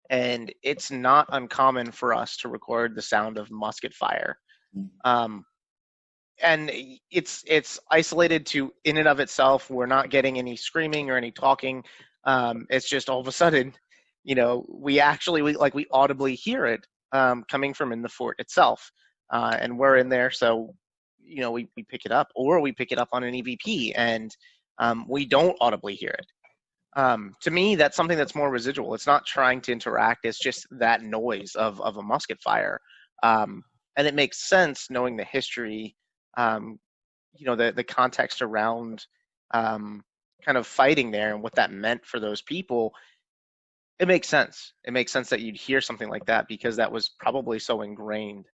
And it's not uncommon for us to record the sound of musket fire. And it's isolated to, in and of itself, we're not getting any screaming or any talking. It's just all of a sudden, we audibly hear it coming from in the fort itself. And we're in there, so, we pick it up, or we pick it up on an EVP, and we don't audibly hear it. To me, that's something that's more residual. It's not trying to interact. It's just that noise of a musket fire. And it makes sense knowing the history, the context around kind of fighting there and what that meant for those people. It makes sense. It makes sense that you'd hear something like that because that was probably so ingrained,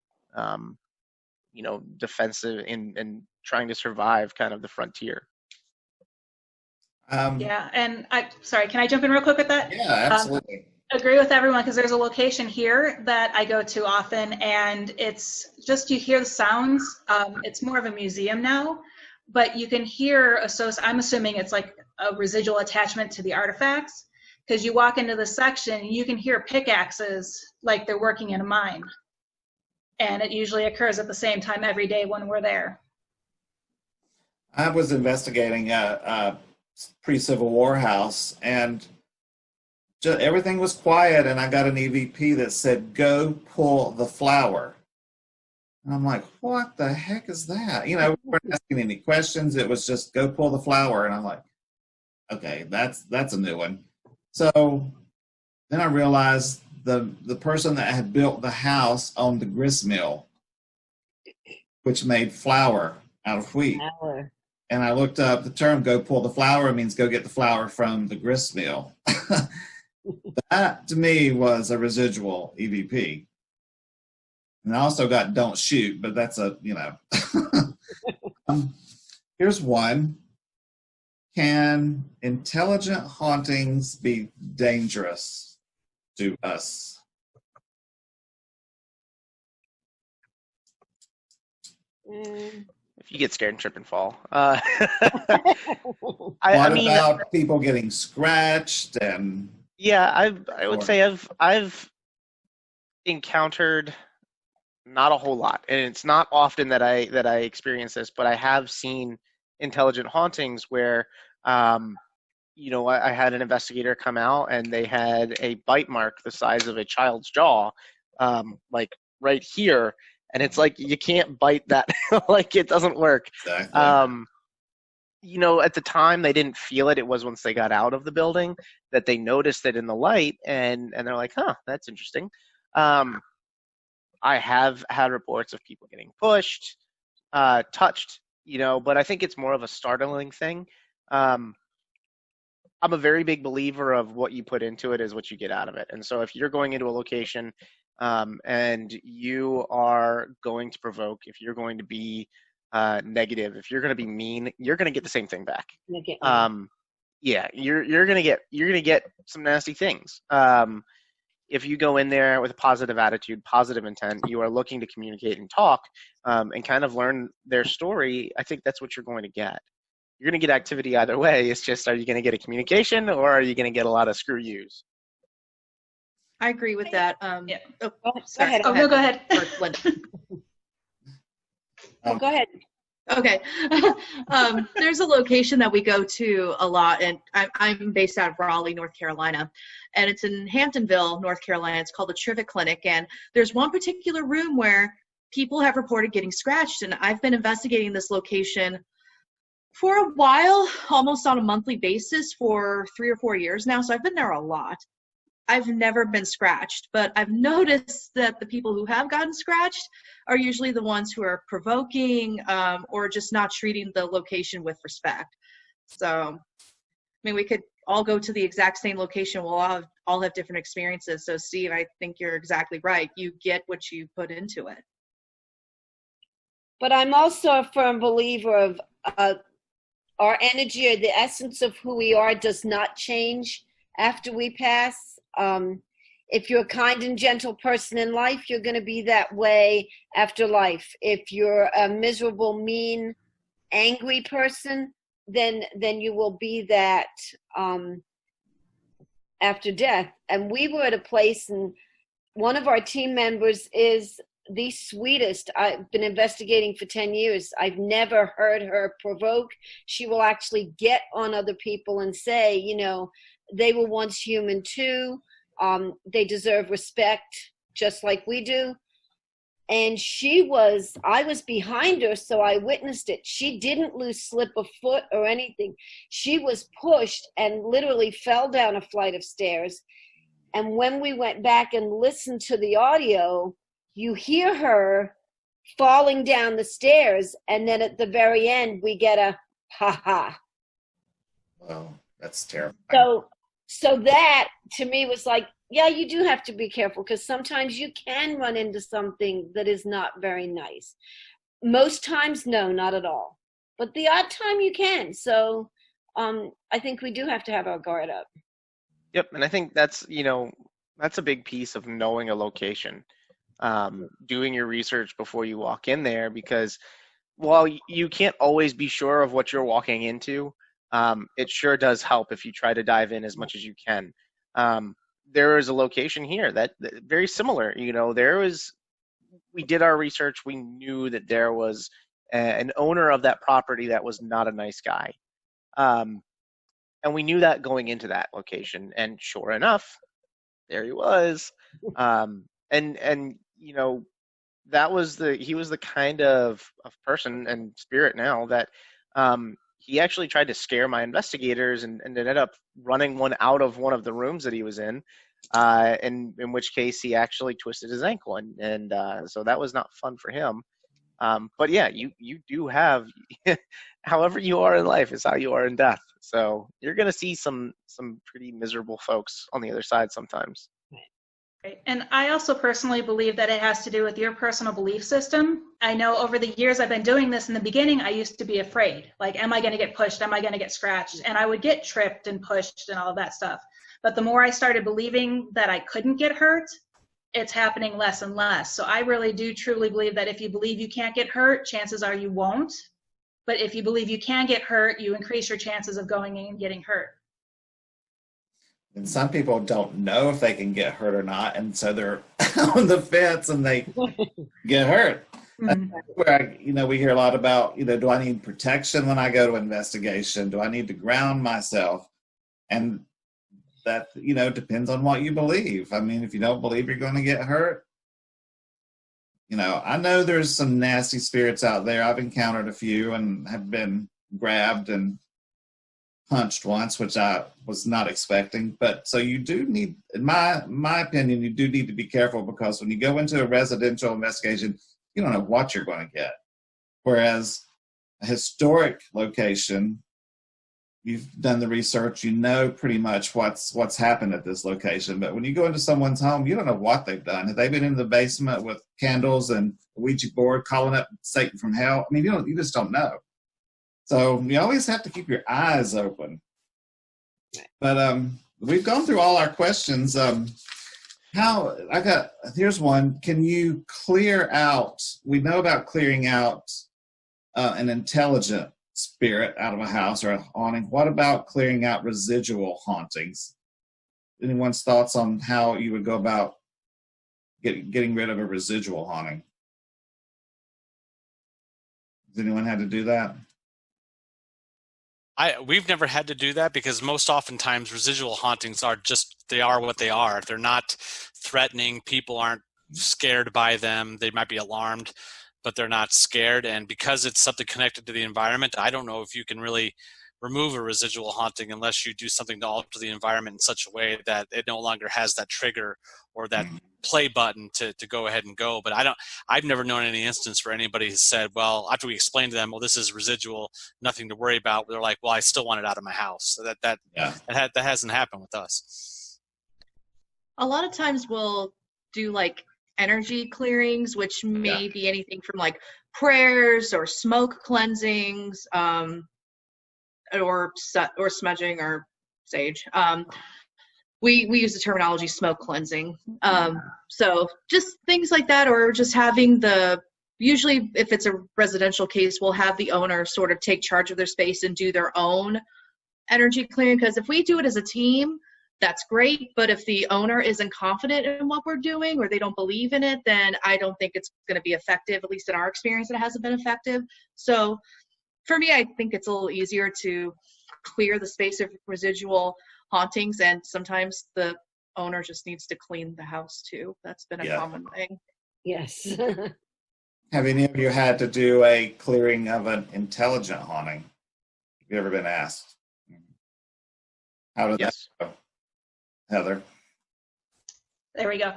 defensive and trying to survive kind of the frontier. Yeah, and sorry, can I jump in real quick with that? Yeah, absolutely. Agree with everyone, because there's a location here that I go to often, and it's just, you hear the sounds. It's more of a museum now, but you can hear, I'm assuming it's like a residual attachment to the artifacts, because you walk into the section and you can hear pickaxes like they're working in a mine. And it usually occurs at the same time every day when we're there. I was investigating a pre-Civil War house, and everything was quiet, and I got an EVP that said, "Go pull the flower." And I'm like, what the heck is that? We weren't asking any questions. It was just, "Go pull the flower." And I'm like, okay, that's a new one. So then I realized the person that had built the house owned the grist mill, which made flour out of wheat. Flour. And I looked up the term "go pull the flour" means go get the flour from the grist mill. That to me was a residual EVP. And I also got "don't shoot," but that's here's one. Can intelligent hauntings be dangerous to us? If you get scared and trip and fall. What I mean, about people getting scratched and? yeah, I would say I've encountered not a whole lot, and it's not often that I experience this, but I have seen intelligent hauntings where, I had an investigator come out and they had a bite mark the size of a child's jaw, like right here, and it's like you can't bite that, like it doesn't work. Exactly. At the time they didn't feel it. It was once they got out of the building that they noticed it in the light, and they're like, huh, that's interesting. I have had reports of people getting pushed, touched, but I think it's more of a startling thing. I'm a very big believer of what you put into it is what you get out of it. And so if you're going into a location and you are going to provoke, if you're going to be negative, if you're going to be mean, you're going to get the same thing back. Okay. Yeah, you're going to get some nasty things. If you go in there with a positive attitude, positive intent, you are looking to communicate and talk and kind of learn their story, I think that's what you're going to get. You're going to get activity either way. It's just, are you going to get a communication or are you going to get a lot of screw yous? I agree with that. Yeah. Oh, Go sorry. ahead. Oh, no, go ahead. Or Linda. Go ahead. Okay. There's a location that we go to a lot, and I'm based out of Raleigh, North Carolina, and it's in Hamptonville, North Carolina. It's called the Trivet Clinic, and there's one particular room where people have reported getting scratched, and I've been investigating this location for a while, almost on a monthly basis for 3 or 4 years now, so I've been there a lot. I've never been scratched, but I've noticed that the people who have gotten scratched are usually the ones who are provoking or just not treating the location with respect. So, I mean, we could all go to the exact same location. We'll all have different experiences. So, Steve, I think you're exactly right. You get what you put into it. But I'm also a firm believer of our energy, or the essence of who we are, does not change after we pass. If you're a kind and gentle person in life, you're going to be that way after life. If you're a miserable, mean, angry person, then you will be that after death. And we were at a place, and one of our team members is the sweetest. I've been investigating for 10 years. I've never heard her provoke. She will actually get on other people and say, they were once human too. They deserve respect just like we do. And I was behind her, so I witnessed it. She didn't slip a foot or anything. She was pushed and literally fell down a flight of stairs. And when we went back and listened to the audio, you hear her falling down the stairs. And then at the very end, we get a ha-ha. Well, that's terrible. So that to me was like, yeah, you do have to be careful, because sometimes you can run into something that is not very nice. Most times, no, not at all. But the odd time you can. So I think we do have to have our guard up. Yep, and I think that's a big piece of knowing a location, doing your research before you walk in there, because while you can't always be sure of what you're walking into, it sure does help if you try to dive in as much as you can. There is a location here that very similar. We did our research. We knew that there was an owner of that property that was not a nice guy. And we knew that going into that location. And sure enough, there he was. He was the kind of person and spirit now that he actually tried to scare my investigators and ended up running one out of one of the rooms that he was in which case he actually twisted his ankle. And so that was not fun for him. But yeah, you do have, however you are in life is how you are in death. So you're going to see some pretty miserable folks on the other side sometimes. Right. And I also personally believe that it has to do with your personal belief system. I know over the years I've been doing this. In the beginning, I used to be afraid. Like, am I going to get pushed? Am I going to get scratched? And I would get tripped and pushed and all of that stuff. But the more I started believing that I couldn't get hurt, it's happening less and less. So I really do truly believe that if you believe you can't get hurt, chances are you won't. But if you believe you can get hurt, you increase your chances of going in and getting hurt. And some people don't know if they can get hurt or not, and so they're on the fence and they get hurt. Mhm. Where we hear a lot about, do I need protection when I go to investigation? Do I need to ground myself? And that, depends on what you believe. I mean, if you don't believe you're going to get hurt, I know there's some nasty spirits out there. I've encountered a few and have been grabbed and punched once, which I was not expecting. But so you do need, in my opinion, you do need to be careful, because when you go into a residential investigation, you don't know what you're going to get. Whereas a historic location, you've done the research, pretty much what's happened at this location. But when you go into someone's home, you don't know what they've done. Have they been in the basement with candles and a Ouija board calling up Satan from hell? I mean, you just don't know. So you always have to keep your eyes open. But we've gone through all our questions. Here's one. Can you clear out, we know about clearing out an intelligent spirit out of a house or a haunting. What about clearing out residual hauntings? Anyone's thoughts on how you would go about getting rid of a residual haunting? Has anyone had to do that? We've never had to do that, because most oftentimes residual hauntings they are what they are. They're not threatening. People aren't scared by them. They might be alarmed, but they're not scared. And because it's something connected to the environment, I don't know if you can really remove a residual haunting unless you do something to alter the environment in such a way that it no longer has that trigger or that play button to go ahead and go. But I've never known any instance where anybody has said, well, after we explain to them, well, this is residual, nothing to worry about, they're like, well, I still want it out of my house. So that hasn't happened with us. A lot of times we'll do like energy clearings, which may be anything from like prayers or smoke cleansings, or smudging or sage. We use the terminology smoke cleansing. So just things like that, or just having usually if it's a residential case, we'll have the owner sort of take charge of their space and do their own energy clearing. Because if we do it as a team, that's great. But if the owner isn't confident in what we're doing or they don't believe in it, then I don't think it's going to be effective. At least in our experience, it hasn't been effective. So for me, I think it's a little easier to clear the space of residual hauntings, and sometimes the owner just needs to clean the house too. That's been a common thing. Yes. Have any of you had to do a clearing of an intelligent haunting? Have you ever been asked? How did that go, Heather? There we go.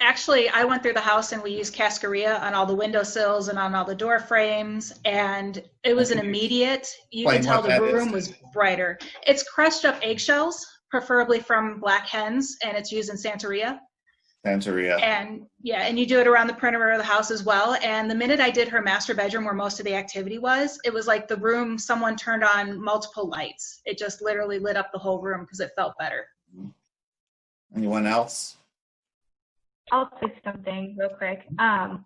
Actually, I went through the house and we used cascaria on all the windowsills and on all the door frames, and it was an immediate, you can tell the room was brighter. It's crushed up eggshells, preferably from black hens, and it's used in Santeria. Santeria. And and you do it around the perimeter of the house as well. And the minute I did her master bedroom, where most of the activity was, it was like the room, someone turned on multiple lights. It just literally lit up the whole room because it felt better. Anyone else? I'll say something real quick. All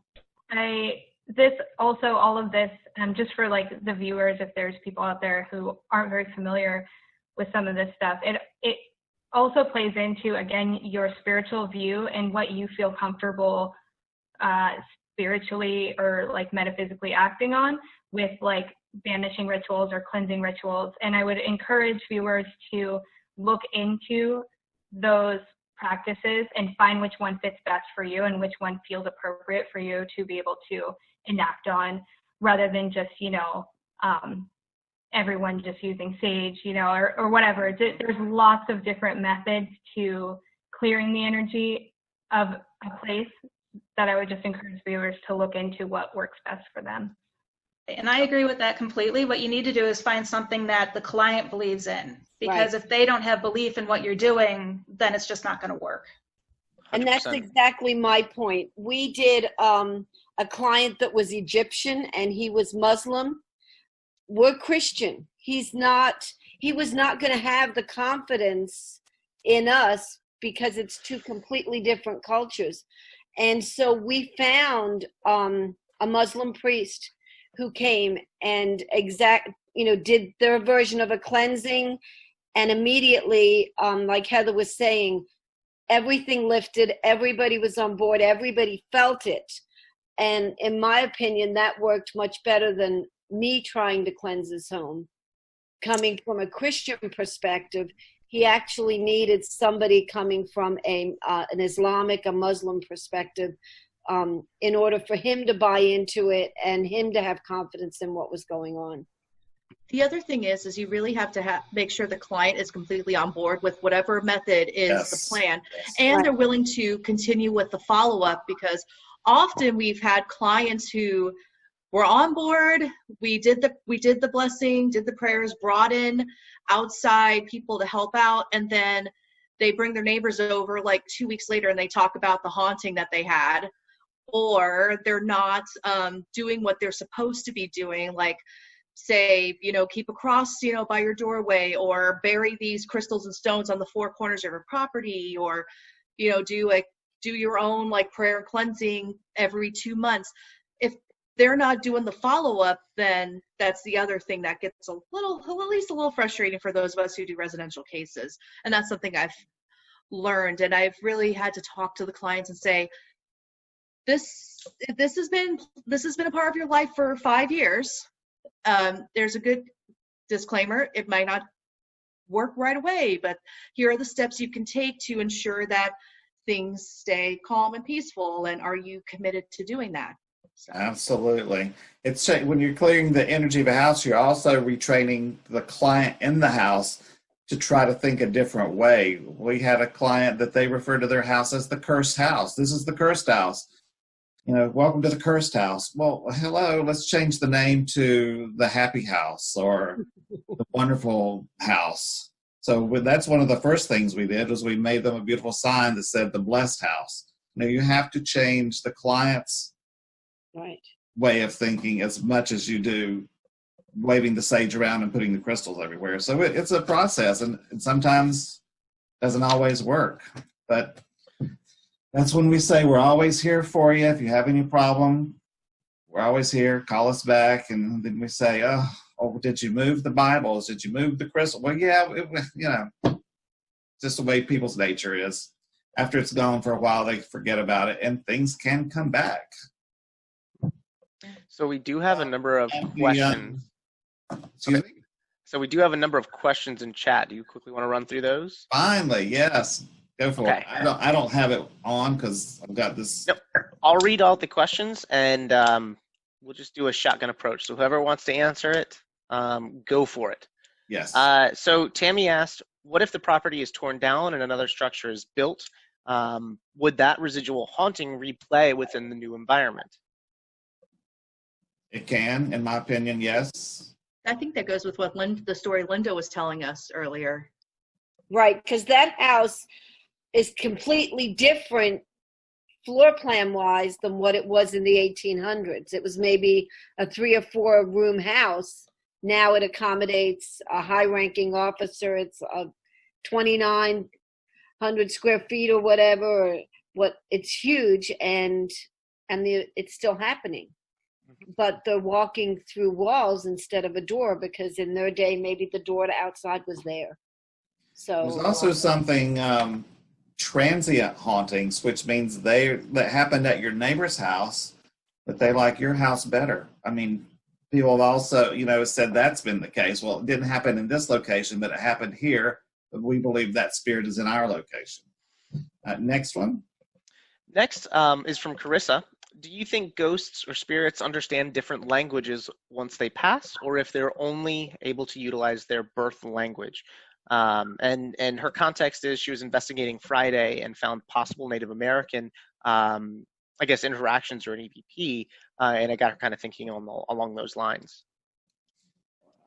of this, just for like the viewers, if there's people out there who aren't very familiar with some of this stuff, it also plays into, again, your spiritual view and what you feel comfortable spiritually or like metaphysically acting on with like banishing rituals or cleansing rituals. And I would encourage viewers to look into those practices and find which one fits best for you and which one feels appropriate for you to be able to enact on, rather than just, everyone just using sage, or whatever. There's lots of different methods to clearing the energy of a place that I would just encourage viewers to look into what works best for them. And I agree with that completely. What you need to do is find something that the client believes in, because if they don't have belief in what you're doing, then it's just not going to work. 100%. And that's exactly my point. We did a client that was Egyptian and he was Muslim. We're Christian. He was not going to have the confidence in us because it's two completely different cultures. And so we found a Muslim priest who came and did their version of a cleansing, and immediately, like Heather was saying, everything lifted, everybody was on board, everybody felt it. And in my opinion, that worked much better than me trying to cleanse his home. Coming from a Christian perspective, he actually needed somebody coming from an Islamic, a Muslim perspective, in order for him to buy into it and him to have confidence in what was going on. The other thing is you really have to make sure the client is completely on board with whatever method is the plan, and they're willing to continue with the follow-up, because often we've had clients who were on board. We did the blessing, did the prayers, brought in outside people to help out, and then they bring their neighbors over like 2 weeks later and they talk about the haunting that they had, or they're not doing what they're supposed to be doing, like say, keep a cross, by your doorway, or bury these crystals and stones on the four corners of your property, or, do your own like prayer and cleansing every 2 months. If they're not doing the follow-up, then that's the other thing that gets at least a little frustrating for those of us who do residential cases. And that's something I've learned, and I've really had to talk to the clients and say, this has been a part of your life for 5 years. There's a good disclaimer. It might not work right away, but here are the steps you can take to ensure that things stay calm and peaceful. And are you committed to doing that? So. Absolutely. It's when you're clearing the energy of a house, you're also retraining the client in the house to try to think a different way. We had a client that they referred to their house as the cursed house. This is the cursed house. Welcome to the cursed house. Well, hello, let's change the name to the happy house or the wonderful house. So that's one of the first things we did, was we made them a beautiful sign that said the blessed house. You have to change the client's way of thinking as much as you do waving the sage around and putting the crystals everywhere. So it's a process, and sometimes doesn't always work. But that's when we say we're always here for you. If you have any problem, we're always here. Call us back. And then we say, oh, did you move the Bibles? Did you move the crystal? Well, yeah, just the way people's nature is. After it's gone for a while, they forget about it, and things can come back. So we do have a number of questions. Excuse me? So we do have a number of questions in chat. Do you quickly want to run through those? Finally, yes. Go for it. I don't have it on because I've got this. Nope. I'll read all the questions, and we'll just do a shotgun approach. So whoever wants to answer it, go for it. Yes. So Tammy asked, what if the property is torn down and another structure is built? Would that residual haunting replay within the new environment? It can, in my opinion, yes. I think that goes with what the story Linda was telling us earlier. Right, because that house is completely different floor plan wise than what it was in the 1800s. It was maybe a 3 or 4 room house. Now it accommodates a high ranking officer. It's a 2,900 square feet or whatever. It's huge, and it's still happening. But they're walking through walls instead of a door, because in their day maybe the door to outside was there. So there's also something transient hauntings, which means that happened at your neighbor's house, but they like your house better. I mean, people have also, said that's been the case. Well, it didn't happen in this location, but it happened here. But we believe that spirit is in our location. Next one. Next is from Carissa. Do you think ghosts or spirits understand different languages once they pass, or if they're only able to utilize their birth language? And her context is she was investigating Friday and found possible Native American, interactions or an EVP, and I got her kind of thinking along those lines.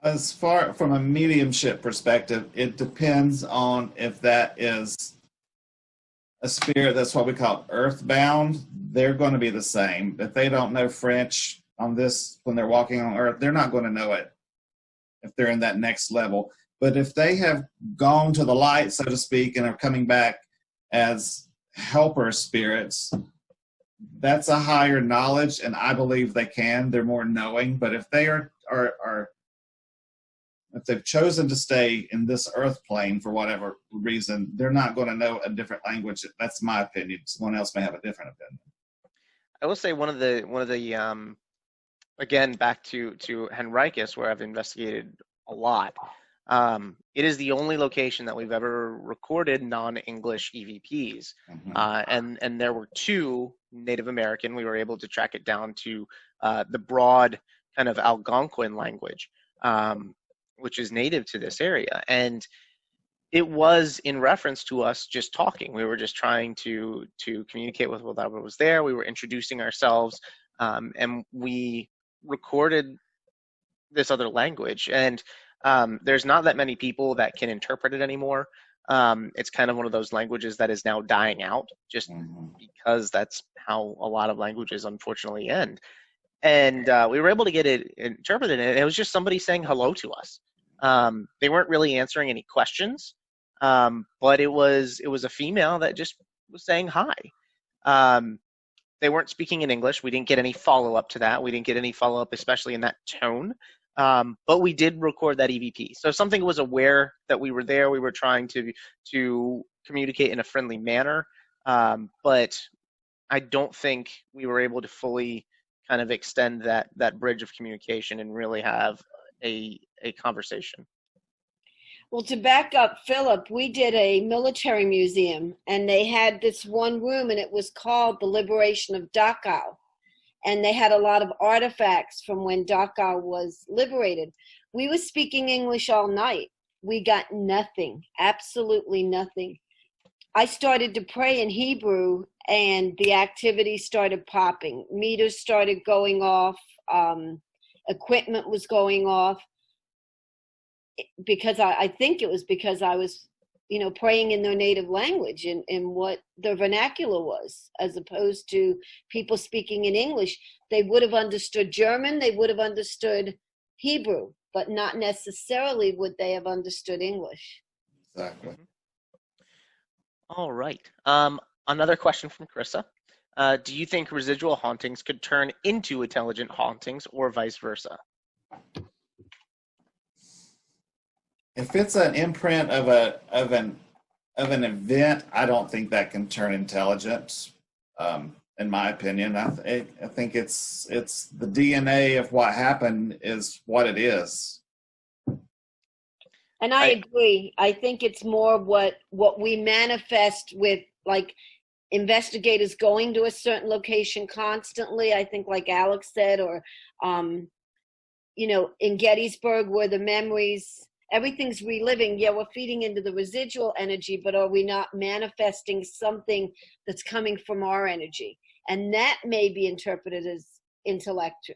As far from a mediumship perspective, it depends on if that is a spirit that's what we call earthbound. They're going to be the same. If they don't know French on this when they're walking on earth, they're not going to know it if they're in that next level. But if they have gone to the light, so to speak, and are coming back as helper spirits, that's a higher knowledge, and I believe they can. They're more knowing. But if they are if they've chosen to stay in this earth plane for whatever reason, they're not going to know a different language. That's my opinion. Someone else may have a different opinion. I will say one of the again, back to Henricus, where I've investigated a lot. It is the only location that we've ever recorded non-English EVPs, and there were 2 Native American. We were able to track it down to the broad kind of Algonquin language, which is native to this area, and it was in reference to us just talking. We were just trying to communicate with whatever was there. We were introducing ourselves, and we recorded this other language. And there's not that many people that can interpret it anymore. It's kind of one of those languages that is now dying out, just because that's how a lot of languages unfortunately end. And we were able to get it interpreted, and it was just somebody saying hello to us. They weren't really answering any questions, but it was a female that just was saying hi. They weren't speaking in English. We didn't get any follow-up to that. We didn't get any follow-up, especially in that tone. But we did record that EVP. So if something was aware that we were there, we were trying to communicate in a friendly manner. But I don't think we were able to fully kind of extend that bridge of communication and really have a conversation. Well, to back up Philip, we did a military museum, and they had this one room, and it was called the Liberation of Dachau. And they had a lot of artifacts from when Dachau was liberated. We were speaking English all night. We got nothing, absolutely nothing. I started to pray in Hebrew, and the activity started popping. Meters started going off. Equipment was going off. Because I think it was because I was, praying in their native language and what the vernacular was, as opposed to people speaking in English. They would have understood German, they would have understood Hebrew, but not necessarily would they have understood English. Exactly. All right. Another question from Carissa. Do you think residual hauntings could turn into intelligent hauntings or vice versa? If it's an imprint of an event, I don't think that can turn intelligent. In my opinion, I think it's the DNA of what happened is what it is. And I agree. I think it's more what we manifest with, like, investigators going to a certain location constantly. I think, like Alex said, or in Gettysburg, where the memories. Everything's reliving. Yeah, we're feeding into the residual energy, but are we not manifesting something that's coming from our energy? And that may be interpreted as intellect,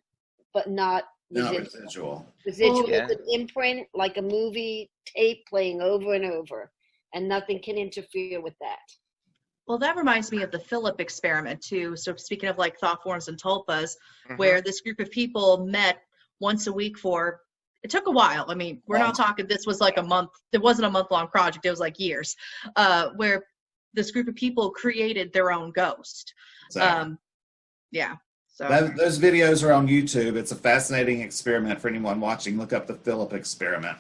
but not residual. Residual is an imprint, like a movie tape playing over and over, and nothing can interfere with that. Well, that reminds me of the Philip experiment too. So speaking of like thought forms and tulpas, where this group of people met once a week for, it took a while. I mean, we're not talking, this was like a month. It wasn't a month-long project. It was like years, where this group of people created their own ghost. Exactly. So those videos are on YouTube. It's a fascinating experiment for anyone watching. Look up the Philip experiment.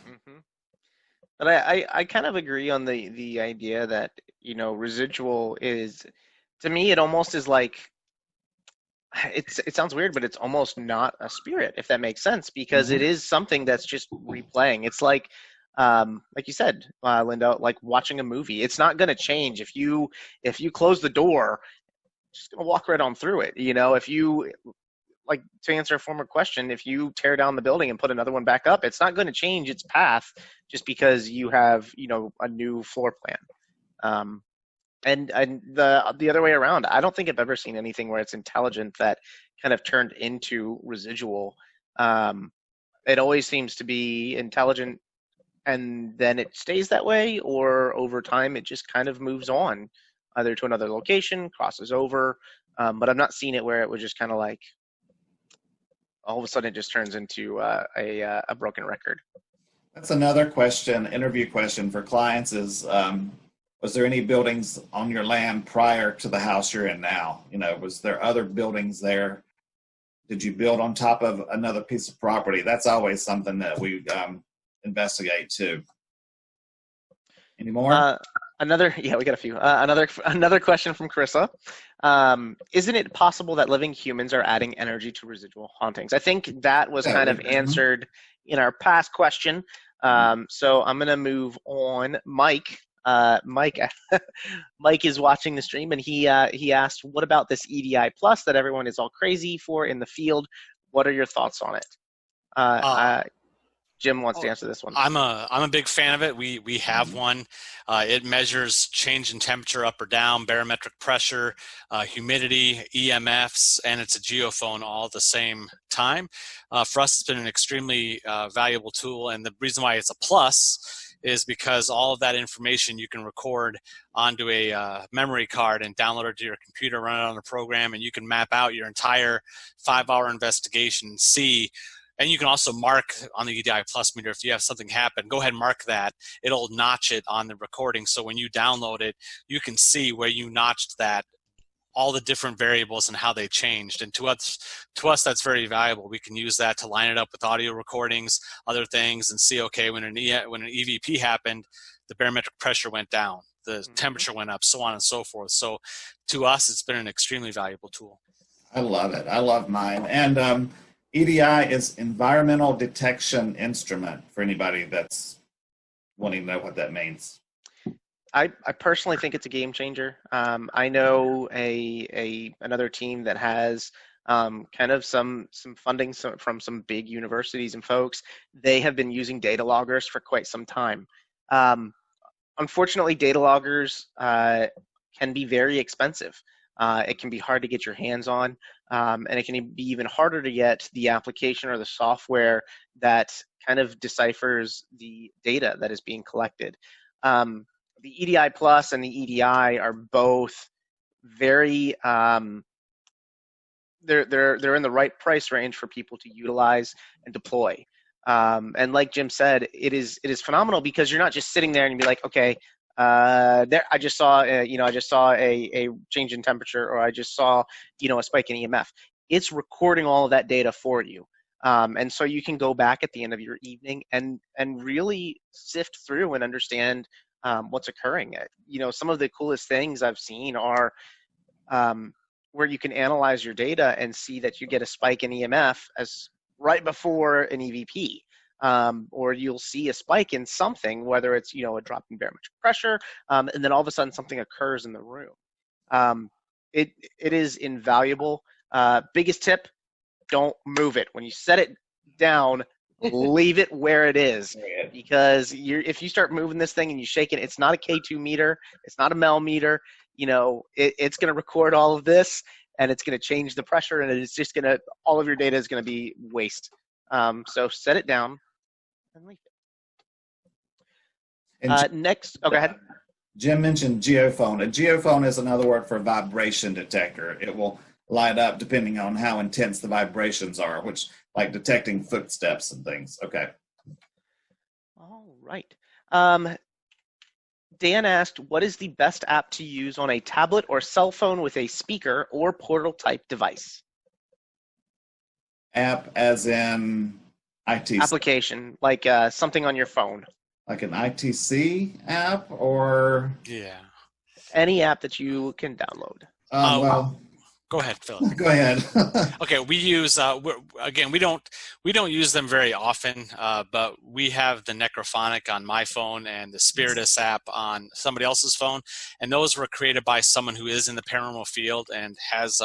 But I kind of agree on the idea that, residual is, to me, it almost is like, it sounds weird, but it's almost not a spirit, if that makes sense, because it is something that's just replaying. It's like you said, Linda, like watching a movie. It's not going to change if you close the door. It's just going to walk right on through it. If you, like, to answer a former question, if you tear down the building and put another one back up, it's not going to change its path just because you have a new floor plan. And the other way around, I don't think I've ever seen anything where it's intelligent that kind of turned into residual. It always seems to be intelligent, and then it stays that way, or over time it just kind of moves on, either to another location, crosses over. But I've not seen it where it was just kind of like all of a sudden it just turns into a broken record. That's another question, interview question for clients is, was there any buildings on your land prior to the house you're in now? You know, was there other buildings there? Did you build on top of another piece of property? That's always something that we investigate too. Any more? Yeah, we got a few. Another question from Carissa. Isn't it possible that living humans are adding energy to residual hauntings? I think that was kind of answered in our past question. So I'm gonna move on. Mike Mike is watching the stream, and he asked, "What about this EDI Plus that everyone is all crazy for in the field? What are your thoughts on it?" Jim wants to answer this one. I'm a big fan of it. We have one. It measures change in temperature up or down, barometric pressure, humidity, EMFs, and it's a geophone all at the same time. For us, it's been an extremely valuable tool, and the reason why it's a plus is because all of that information you can record onto a memory card and download it to your computer, run it on a program, and you can map out your entire 5-hour investigation and see. And you can also mark on the EDI Plus meter if you have something happen. Go ahead and mark that. It'll notch it on the recording. So when you download it, you can see where you notched that, all the different variables and how they changed. And to us, that's very valuable. We can use that to line it up with audio recordings, other things, and see, okay, when an EVP happened, the barometric pressure went down, the temperature went up, so on and so forth. So to us, it's been an extremely valuable tool. I love it. I love mine. And EDI is Environmental Detection Instrument, for anybody that's wanting to know what that means. I personally think it's a game changer. I know another team that has kind of some funding from some big universities and folks. They have been using data loggers for quite some time. Unfortunately, data loggers can be very expensive. It can be hard to get your hands on, and it can be even harder to get the application or the software that kind of deciphers the data that is being collected. The EDI Plus and the EDI are both very they're in the right price range for people to utilize and deploy. And like Jim said, it is phenomenal because you're not just sitting there and you be like, okay, there I just saw a change in temperature, or I just saw a spike in EMF. It's recording all of that data for you. And so you can go back at the end of your evening and really sift through and understand what's occurring. Some of the coolest things I've seen are where you can analyze your data and see that you get a spike in EMF as right before an EVP, or you'll see a spike in something, whether it's a drop in barometric pressure, and then all of a sudden something occurs in the room. It is invaluable. Biggest tip: don't move it when you set it down. Leave it where it is, because if you start moving this thing and you shake it, it's not a K2 meter, it's not a Mel meter. It's going to record all of this, and it's going to change the pressure, and it's just all of your data is going to be waste. So set it down and leave it. Next, go ahead. Jim mentioned geophone. A geophone is another word for vibration detector. It will light up depending on how intense the vibrations are, which like detecting footsteps and things. Okay. All right. Dan asked, what is the best app to use on a tablet or cell phone with a speaker or portal type device? App as in ITC? Application, like something on your phone. Like an ITC app or? Yeah. Any app that you can download. Well, go ahead, Philip. Go ahead. Okay, we use again. We don't use them very often, but we have the Necrophonic on my phone and the Spiritus app on somebody else's phone, and those were created by someone who is in the paranormal field and has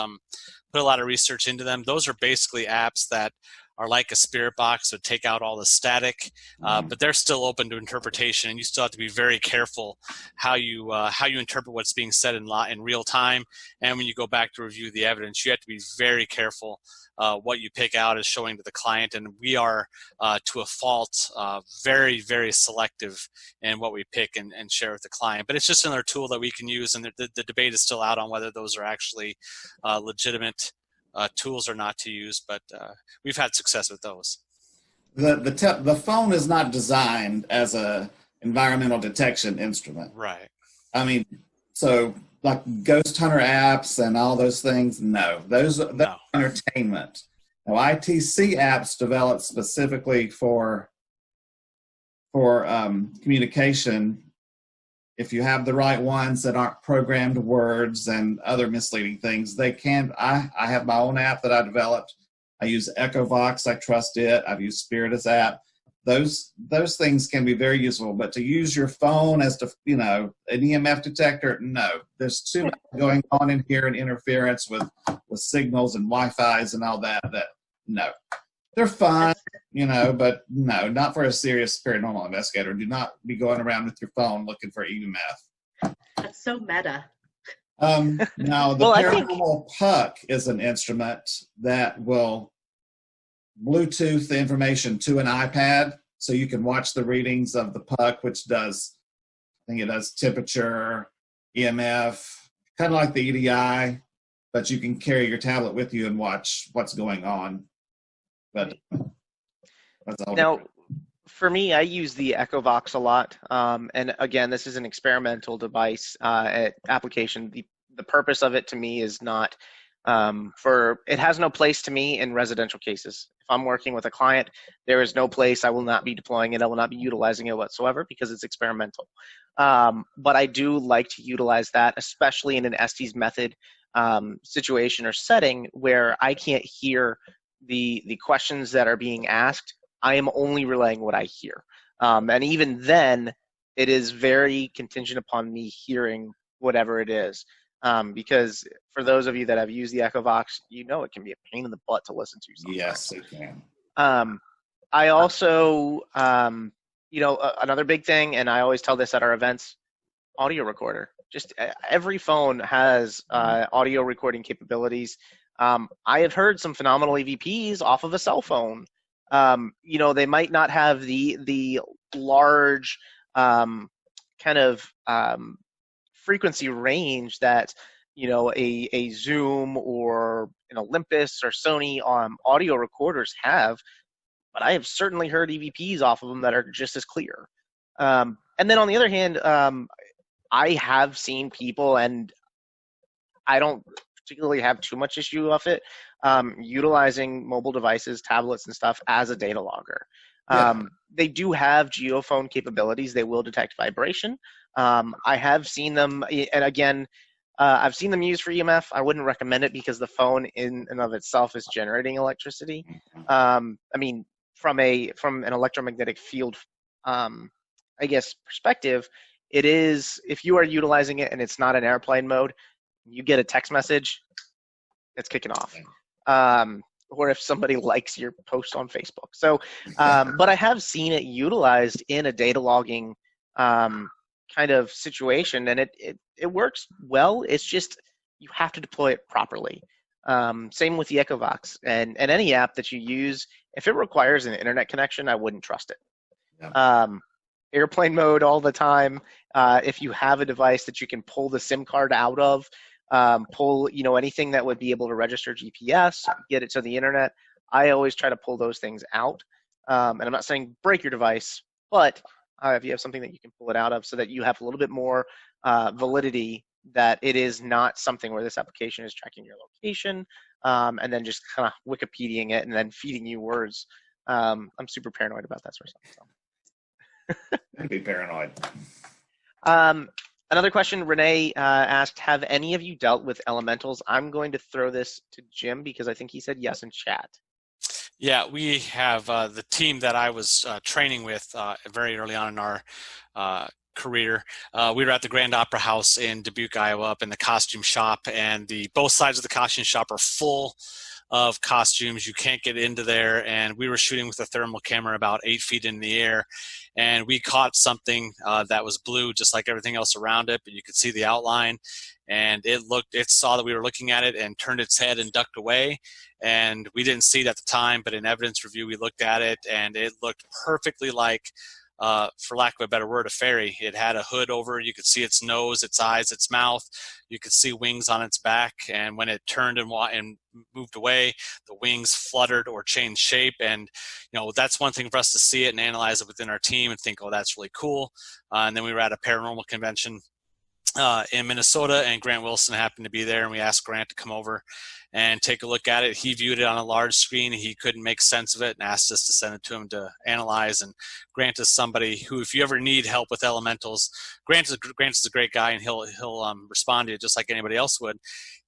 put a lot of research into them. Those are basically apps that are like a spirit box, so take out all the static, but they're still open to interpretation, and you still have to be very careful how you interpret what's being said in real time. And when you go back to review the evidence, you have to be very careful what you pick out is showing to the client. And we are, to a fault, very, very selective in what we pick and share with the client. But it's just another tool that we can use, and the debate is still out on whether those are actually legitimate tools or not to use, but we've had success with those. The phone is not designed as a environmental detection instrument. Right. I mean, so like ghost hunter apps and all those things, no, those are No. entertainment. Now, ITC apps developed specifically for communication. If you have the right ones that aren't programmed words and other misleading things, they can. I have my own app that I developed. I use EchoVox. I trust it. I've used Spiritus app. Those things can be very useful, but to use your phone as to, you know, an EMF detector, no. There's too much going on in here and interference with signals and Wi-Fi's and all that. That no, they're fun, you know, but no, not for a serious paranormal investigator. Do not be going around with your phone looking for EMF. That's so meta. Now, the Well, paranormal puck is an instrument that will Bluetooth the information to an iPad, so you can watch the readings of the puck, which does, I think it does temperature, EMF, kind of like the EDI, but you can carry your tablet with you and watch what's going on. But that's all. Now, for me, I use the EchoVox a lot. And again, this is an experimental device application. The purpose of it to me is not it has no place to me in residential cases. If I'm working with a client, there is no place. I will not be deploying it. I will not be utilizing it whatsoever because it's experimental. But I do like to utilize that, especially in an Estes method situation or setting where I can't hear the questions that are being asked. I am only relaying what I hear. And even then, it is very contingent upon me hearing whatever it is. Because for those of you that have used the EchoVox, you know it can be a pain in the butt to listen to sometimes. Yes, it can. I also, another big thing, and I always tell this at our events, audio recorder. Just every phone has audio recording capabilities. I have heard some phenomenal EVPs off of a cell phone. They might not have the large kind of frequency range that a Zoom or an Olympus or Sony audio recorders have, but I have certainly heard EVPs off of them that are just as clear. And then on the other hand, I have seen people, and I don't particularly have too much issue with it, utilizing mobile devices, tablets and stuff as a data logger. Yeah. They do have geophone capabilities. They will detect vibration. I have seen them, and again, I've seen them used for EMF. I wouldn't recommend it because the phone in and of itself is generating electricity. From an electromagnetic field, perspective, it is, if you are utilizing it and it's not in airplane mode, you get a text message, it's kicking off. Or if somebody likes your post on Facebook. So, but I have seen it utilized in a data logging kind of situation, and it works well. It's just you have to deploy it properly. Same with the EchoVox and any app that you use. If it requires an internet connection, I wouldn't trust it. Yeah. Airplane mode all the time. If you have a device that you can pull the SIM card out of, pull anything that would be able to register GPS, get it to the internet. I always try to pull those things out. And I'm not saying break your device, but if you have something that you can pull it out of so that you have a little bit more validity that it is not something where this application is tracking your location and then just kind of Wikipediaing it and then feeding you words. I'm super paranoid about that sort of stuff. So. Be paranoid. Another question, Renee asked, have any of you dealt with elementals? I'm going to throw this to Jim because I think he said yes in chat. Yeah, we have the team that I was training with very early on in our career. We were at the Grand Opera House in Dubuque, Iowa, up in the costume shop, and both sides of the costume shop are full of costumes. You can't get into there, and we were shooting with a thermal camera about 8 feet in the air, and we caught something that was blue just like everything else around it, but you could see the outline, and it saw that we were looking at it and turned its head and ducked away, and we didn't see it at the time, but in evidence review we looked at it, and it looked perfectly like, for lack of a better word, a fairy. It had a hood over. You could see its nose, its eyes, its mouth. You could see wings on its back. And when it turned and moved away, the wings fluttered or changed shape. And that's one thing for us to see it and analyze it within our team and think, oh, that's really cool. And then we were at a paranormal convention in Minnesota, and Grant Wilson happened to be there, and we asked Grant to come over and take a look at it. He viewed it on a large screen. He couldn't make sense of it and asked us to send it to him to analyze. And Grant is somebody who, if you ever need help with elementals, Grant is a great guy, and he'll respond to you just like anybody else would.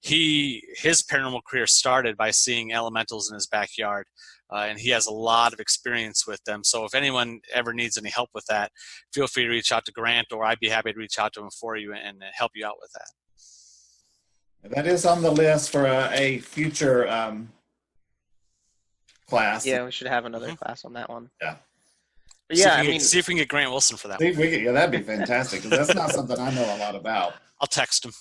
His paranormal career started by seeing elementals in his backyard. And he has a lot of experience with them. So if anyone ever needs any help with that, feel free to reach out to Grant, or I'd be happy to reach out to him for you and help you out with that. That is on the list for a future class. Yeah, we should have another class on that one. Yeah. But yeah, see if we can get Grant Wilson for that. Yeah, that'd be fantastic, because that's not something I know a lot about. I'll text him.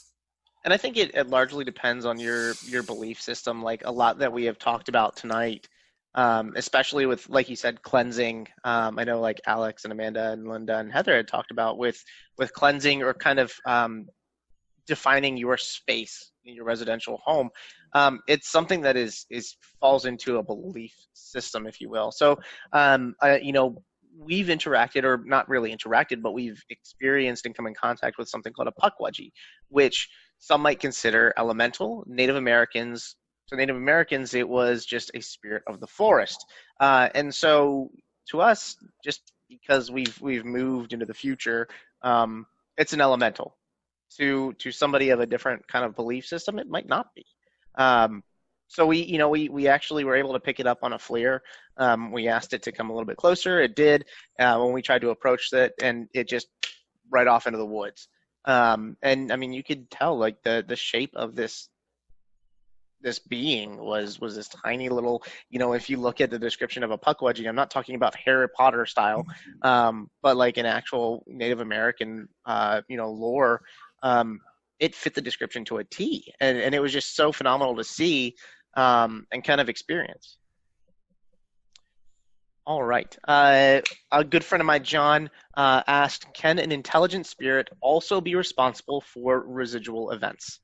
And I think it largely depends on your belief system. Like a lot that we have talked about tonight, especially with, like you said, cleansing. I know like Alex and Amanda and Linda and Heather had talked about with cleansing, or kind of defining your space in your residential home. It's something that falls into a belief system, if you will. So, we've interacted, or not really interacted, but we've experienced and come in contact with something called a pukwudgie, which some might consider elemental. Native Americans, it was just a spirit of the forest. And so to us, just because we've moved into the future, it's an elemental. To somebody of a different kind of belief system, it might not be. So we actually were able to pick it up on a FLIR. We asked it to come a little bit closer. It did when we tried to approach it, and it just right off into the woods. And I mean, you could tell like the shape of this being was this tiny little, if you look at the description of a pukwudgie, I'm not talking about Harry Potter style, but like an actual Native American, lore. It fit the description to a T, and it was just so phenomenal to see and kind of experience. All right. A good friend of mine, John, asked, can an intelligent spirit also be responsible for residual events?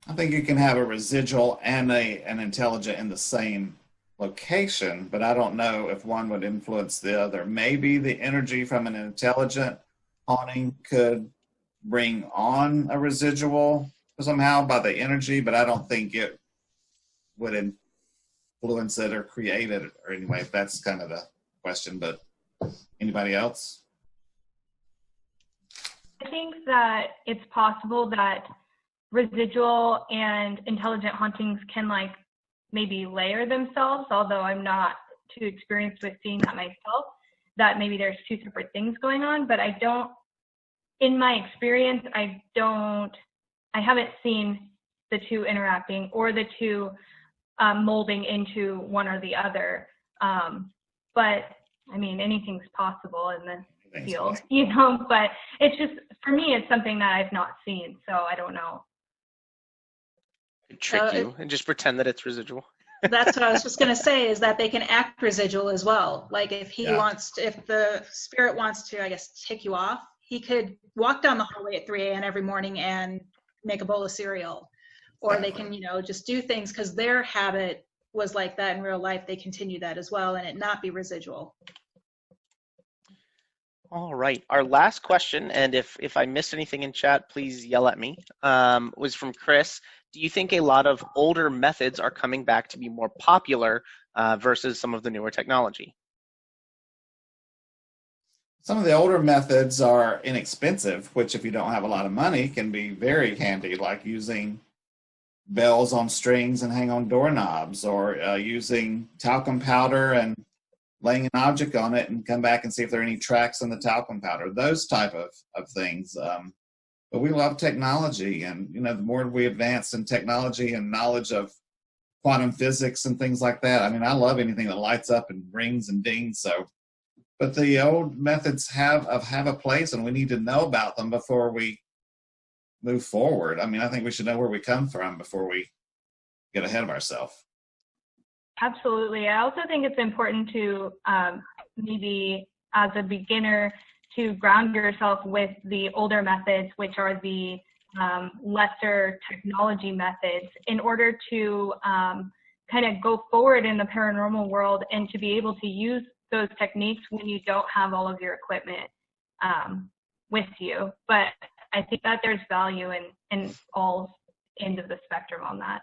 I think you can have a residual and an intelligent in the same location, but I don't know if one would influence the other. Maybe the energy from an intelligent haunting could bring on a residual somehow by the energy, but I don't think it would influence it or create it, or anyway, that's kind of the question. But anybody else? I think that it's possible that residual and intelligent hauntings can like maybe layer themselves, although I'm not too experienced with seeing that myself, that maybe there's two separate things going on. But I don't, in my experience, I haven't seen the two interacting or the two molding into one or the other. But I mean, anything's possible in the field, but it's just, for me, it's something that I've not seen, so I don't know. Trick you and just pretend that it's residual. That's what I was just going to say, is that they can act residual as well. Like if if the spirit wants to, I guess, tick you off, he could walk down the hallway at 3 a.m. every morning and make a bowl of cereal. Or they can, just do things because their habit was like that in real life. They continue that as well, and it not be residual. All right. Our last question, and if I missed anything in chat, please yell at me, was from Chris. Do you think a lot of older methods are coming back to be more popular versus some of the newer technology? Some of the older methods are inexpensive, which if you don't have a lot of money can be very handy, like using bells on strings and hang on doorknobs, or using talcum powder and laying an object on it and come back and see if there are any tracks in the talcum powder, those type of things. But we love technology, and the more we advance in technology and knowledge of quantum physics and things like that, I mean, I love anything that lights up and rings and dings. So, but the old methods have a place, and we need to know about them before we move forward. I mean, I think we should know where we come from before we get ahead of ourselves. Absolutely. I also think it's important to maybe as a beginner to ground yourself with the older methods, which are the lesser technology methods, in order to kind of go forward in the paranormal world and to be able to use those techniques when you don't have all of your equipment. with you. But I think that there's value in all ends of the spectrum on that.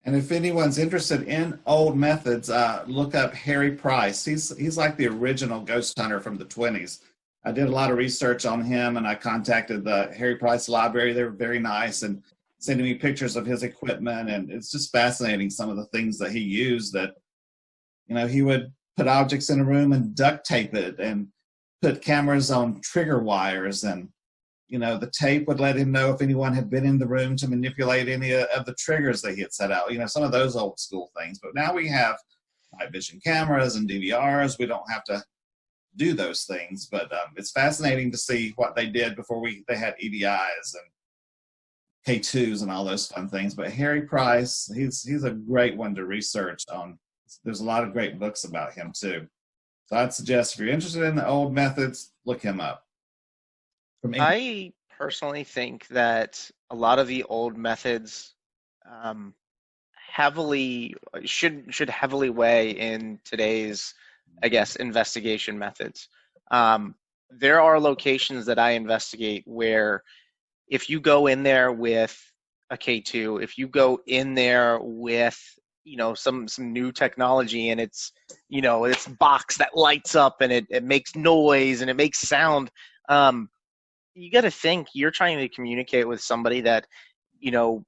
And if anyone's interested in old methods, look up Harry Price. He's like the original ghost hunter from the 20s. I did a lot of research on him, and I contacted the Harry Price Library. They were very nice and sending me pictures of his equipment, and it's just fascinating some of the things that he used. That, you know, he would put objects in a room and duct tape it, and put cameras on trigger wires, and you know, the tape would let him know if anyone had been in the room to manipulate any of the triggers that he had set out. You know, some of those old school things. But now we have night vision cameras and DVRs. We don't have to do those things. But it's fascinating to see what they did before they had EDIs and K2s and all those fun things. But Harry Price, he's a great one to research on. There's a lot of great books about him too. So I'd suggest if you're interested in the old methods, look him up. I personally think that a lot of the old methods heavily should heavily weigh in today's, I guess, investigation methods. There are locations that I investigate where if you go in there with a K2, if you go in there with, you know, some new technology, and it's, you know, it's box that lights up and it makes noise and it makes sound, you got to think you're trying to communicate with somebody that, you know,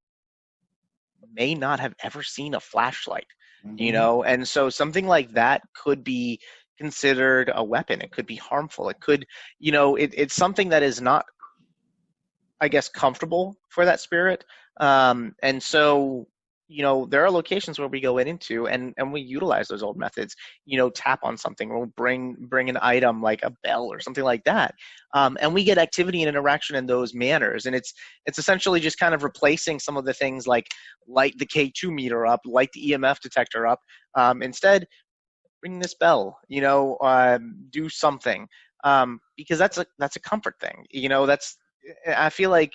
may not have ever seen a flashlight, you know, and so something like that could be considered a weapon. It could be harmful. It could, you know, it's something that is not, I guess, comfortable for that spirit. And so, you know, there are locations where we go into and we utilize those old methods, you know, tap on something, we'll bring an item like a bell or something like that. And we get activity and interaction in those manners. And it's essentially just kind of replacing some of the things like light the K2 meter up, light the EMF detector up. Instead, ring this bell, you know, do something. Because that's a comfort thing. You know, I feel like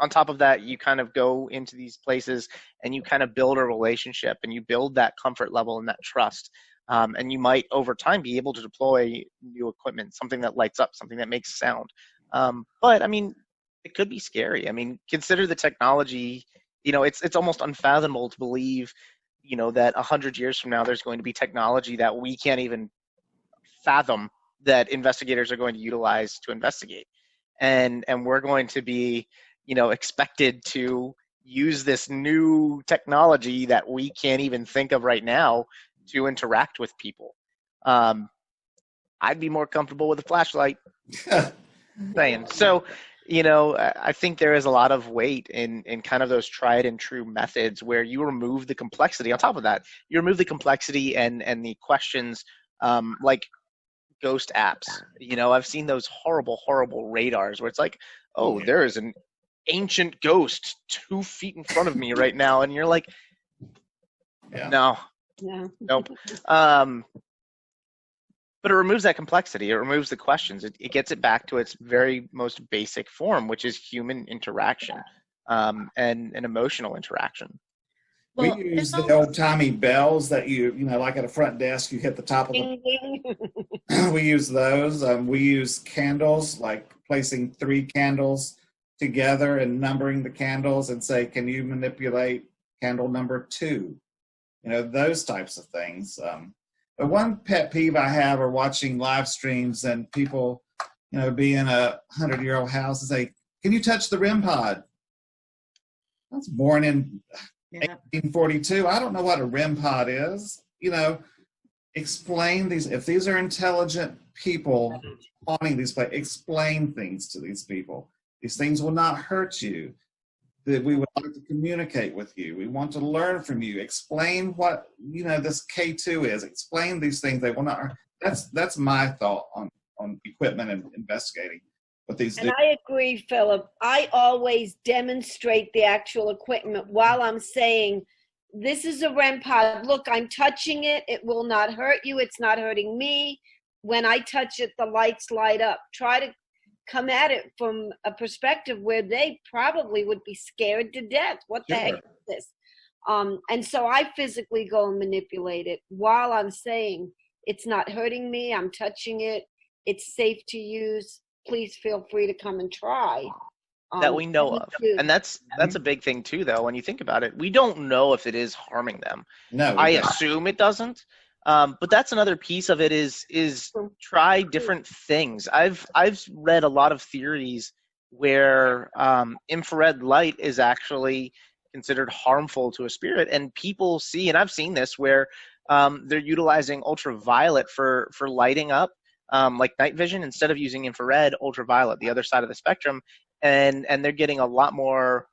on top of that, you kind of go into these places and you kind of build a relationship and you build that comfort level and that trust. And you might over time be able to deploy new equipment, something that lights up, something that makes sound. But I mean, it could be scary. I mean, consider the technology, you know, it's almost unfathomable to believe, you know, that 100 years from now, there's going to be technology that we can't even fathom that investigators are going to utilize to investigate. And we're going to be, you know, expected to use this new technology that we can't even think of right now to interact with people. I'd be more comfortable with a flashlight. Saying. So, you know, I think there is a lot of weight in kind of those tried and true methods where you remove the complexity. On top of that, you remove the complexity and the questions, like ghost apps. You know, I've seen those horrible radars where it's like, oh, there is an ancient ghost 2 feet in front of me right now, and you're like, nope. But it removes that complexity. It removes the questions. It gets it back to its very most basic form, which is human interaction and an emotional interaction. We use the old-timey bells that you know, like at a front desk, you hit the top of the... We use those. We use candles, like placing 3 candles together and numbering the candles and say, can you manipulate candle number 2? You know, those types of things. But one pet peeve I have are watching live streams and people, you know, be in a 100-year-old house and say, can you touch the REM pod? I was born in 1842. I don't know what a REM pod is. You know, explain these. If these are intelligent people haunting these places, explain things to these people. These things will not hurt you. That we would like to communicate with you. We want to learn from you. Explain what, you know, this K2 is. Explain these things. They will not. That's my thought on equipment and investigating what these do. And I agree, Philip. I always demonstrate the actual equipment while I'm saying, this is a REM pod. Look, I'm touching it. It will not hurt you. It's not hurting me. When I touch it, the lights light up. Try to come at it from a perspective where they probably would be scared to death. What the heck is this? And so I physically go and manipulate it while I'm saying, it's not hurting me. I'm touching it. It's safe to use. please feel free to come and try. That we know of. And that's a big thing too, though, when you think about it. We don't know if it is harming them. No, I we don't. assume it doesn't. But that's another piece of it is try different things. I've read a lot of theories where infrared light is actually considered harmful to a spirit, and people see, and I've seen this where they're utilizing ultraviolet for lighting up, like night vision, instead of using infrared, ultraviolet, the other side of the spectrum, and they're getting a lot more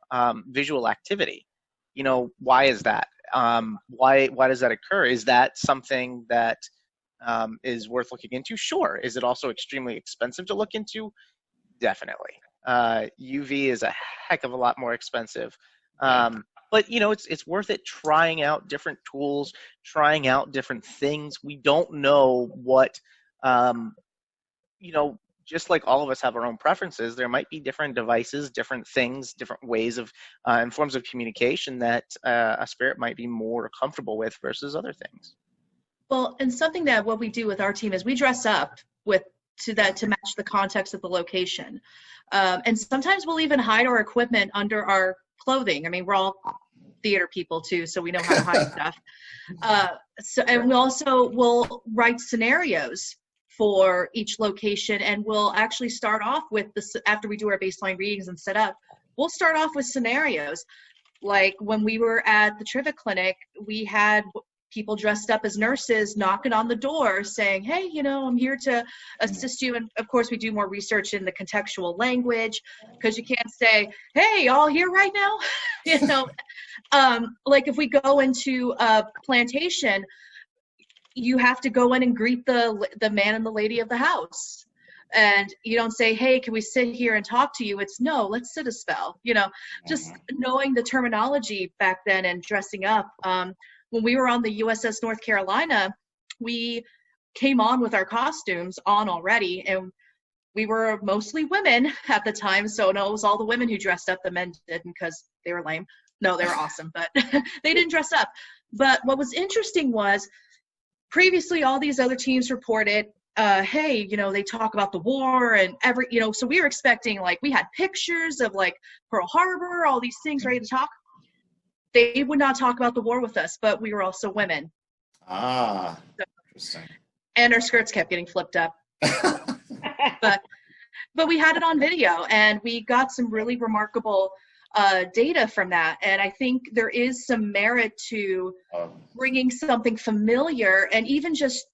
visual activity. You know, why is that? Why does that occur? Is that something that is worth looking into? Sure. Is it also extremely expensive to look into? Definitely. UV is a heck of a lot more expensive. But you know, it's worth it trying out different tools, trying out different things. We don't know what, you know, just like all of us have our own preferences, there might be different devices, different things, different ways of and forms of communication that a spirit might be more comfortable with versus other things. Well, and something that what we do with our team is we dress up to match the context of the location. And sometimes we'll even hide our equipment under our clothing. I mean, we're all theater people too, so we know how to hide stuff. And we also will write scenarios for each location, and we'll actually start off with after we do our baseline readings and set up, we'll start off with scenarios. Like when we were at the Trivet Clinic, we had people dressed up as nurses knocking on the door saying, hey, you know, I'm here to assist you. And of course we do more research in the contextual language, because you can't say, hey, all here right now. You know, like if we go into a plantation, you have to go in and greet the man and the lady of the house. And you don't say, hey, can we sit here and talk to you? It's no, let's sit a spell. You know, just knowing the terminology back then and dressing up. When we were on the USS North Carolina, we came on with our costumes on already, and we were mostly women at the time. So no, it was all the women who dressed up. The men didn't, because they were lame. No, they were awesome, but they didn't dress up. But what was interesting was, previously, all these other teams reported, hey, you know, they talk about the war and you know, so we were expecting, like, we had pictures of like Pearl Harbor, all these things ready to talk. They would not talk about the war with us, but we were also women. Ah, interesting. And our skirts kept getting flipped up. but we had it on video, and we got some really remarkable data from that. And I think there is some merit to bringing something familiar and even just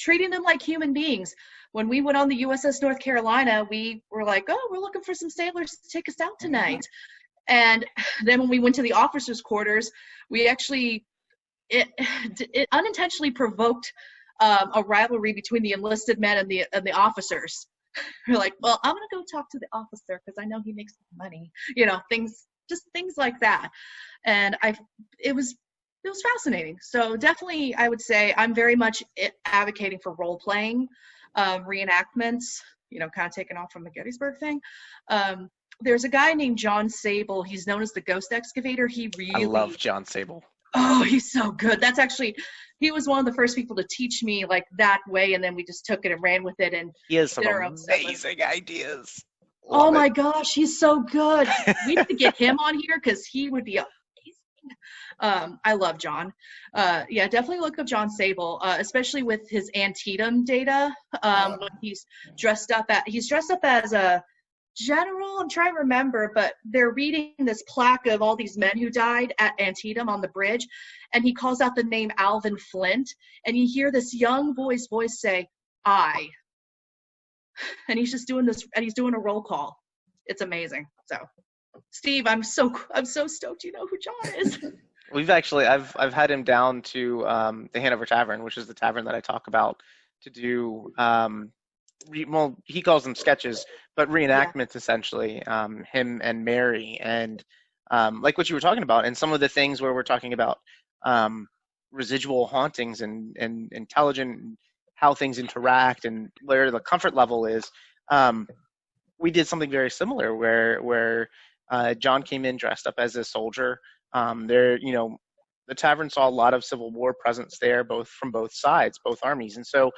treating them like human beings. When we went on the USS North Carolina, we were like, oh, we're looking for some sailors to take us out tonight. And then when we went to the officers' quarters, we actually, it unintentionally provoked a rivalry between the enlisted men and the officers. We're like, well, I'm going to go talk to the officer because I know he makes money. You know, things like that. And it was fascinating. So definitely, I would say I'm very much advocating for role-playing, reenactments, you know, kind of taken off from the Gettysburg thing. There's a guy named John Sable. He's known as the Ghost Excavator. I love John Sable. Oh, he's so good. That's actually, he was one of the first people to teach me like that way, and then we just took it and ran with it. And he has some amazing ideas. Oh my gosh, he's so good. We need to get him on here because he would be amazing. I love John. Yeah, definitely look up John Sable, especially with his Antietam data. When he's dressed up as a general. I'm trying to remember, but they're reading this plaque of all these men who died at Antietam on the bridge, and he calls out the name Alvin Flint, and you hear this young boy's voice say, I. And he's just doing this, and he's doing a roll call. It's amazing. So, Steve, I'm so stoked you know who John is. We've actually, I've had him down to the Hanover Tavern, which is the tavern that I talk about, to do, well, he calls them sketches, but reenactments, essentially, him and Mary, and like what you were talking about, and some of the things where we're talking about residual hauntings and intelligent, how things interact and where the comfort level is. We did something very similar where John came in dressed up as a soldier. They're, you know, the tavern saw a lot of Civil War presence there, both from both sides, both armies. And so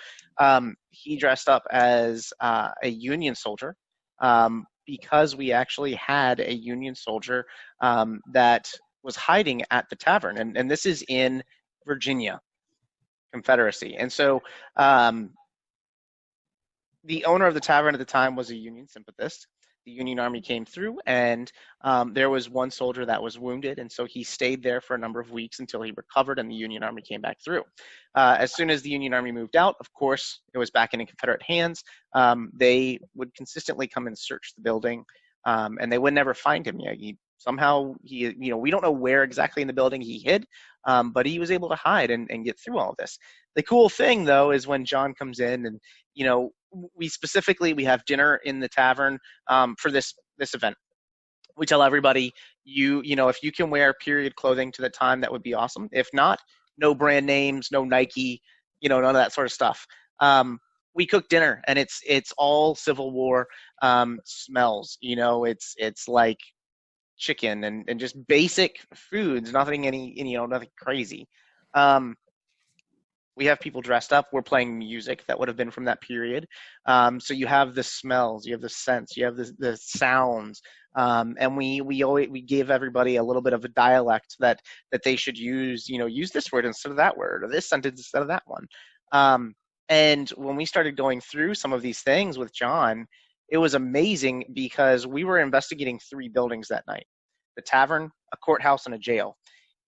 he dressed up as a Union soldier because we actually had a Union soldier that was hiding at the tavern. And this is in Virginia, Confederacy. And so the owner of the tavern at the time was a Union sympathist. The Union Army came through, and there was one soldier that was wounded, and so he stayed there for a number of weeks until he recovered, and the Union Army came back through. As soon as the Union Army moved out, of course, it was back in Confederate hands. They would consistently come and search the building, and they would never find him. We don't know where exactly in the building he hid, but he was able to hide and get through all of this. The cool thing, though, is when John comes in, and we have dinner in the tavern for this event. We tell everybody, if you can wear period clothing to the time, that would be awesome. If not, no brand names, no Nike, none of that sort of stuff. We cook dinner, and it's all Civil War smells. It's like chicken and just basic foods, nothing nothing crazy. We have people dressed up. We're playing music that would have been from that period. So you have the smells, you have the scents, you have the sounds, and we give everybody a little bit of a dialect that they should use. Use this word instead of that word, or this sentence instead of that one. And when we started going through some of these things with John, it was amazing because we were investigating 3 buildings that night: the tavern, a courthouse, and a jail.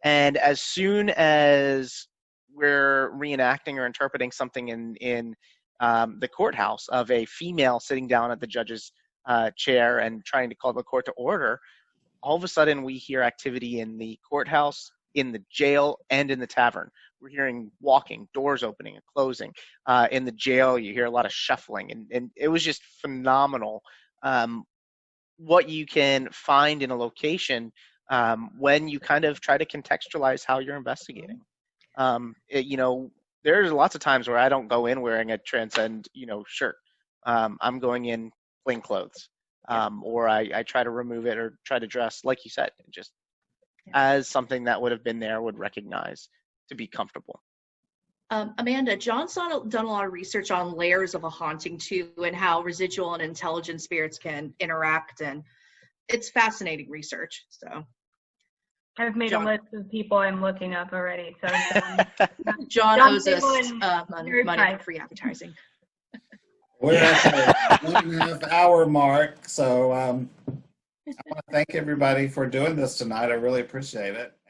And as soon as we're reenacting or interpreting something in the courthouse of a female sitting down at the judge's chair and trying to call the court to order, all of a sudden we hear activity in the courthouse, in the jail, and in the tavern. We're hearing walking, doors opening and closing. In the jail, you hear a lot of shuffling, and it was just phenomenal what you can find in a location when you kind of try to contextualize how you're investigating. There's lots of times where I don't go in wearing a Transcend, shirt. I'm going in plain clothes, or I try to remove it or try to dress, like you said, just as something that would have been there, would recognize, to be comfortable. Amanda, John's done a lot of research on layers of a haunting too, and how residual and intelligent spirits can interact, and it's fascinating research. So I've made a list of people I'm looking up already. So John owes us money for free advertising. We're at the 1.5 hour mark, so I want to thank everybody for doing this tonight. I really appreciate it.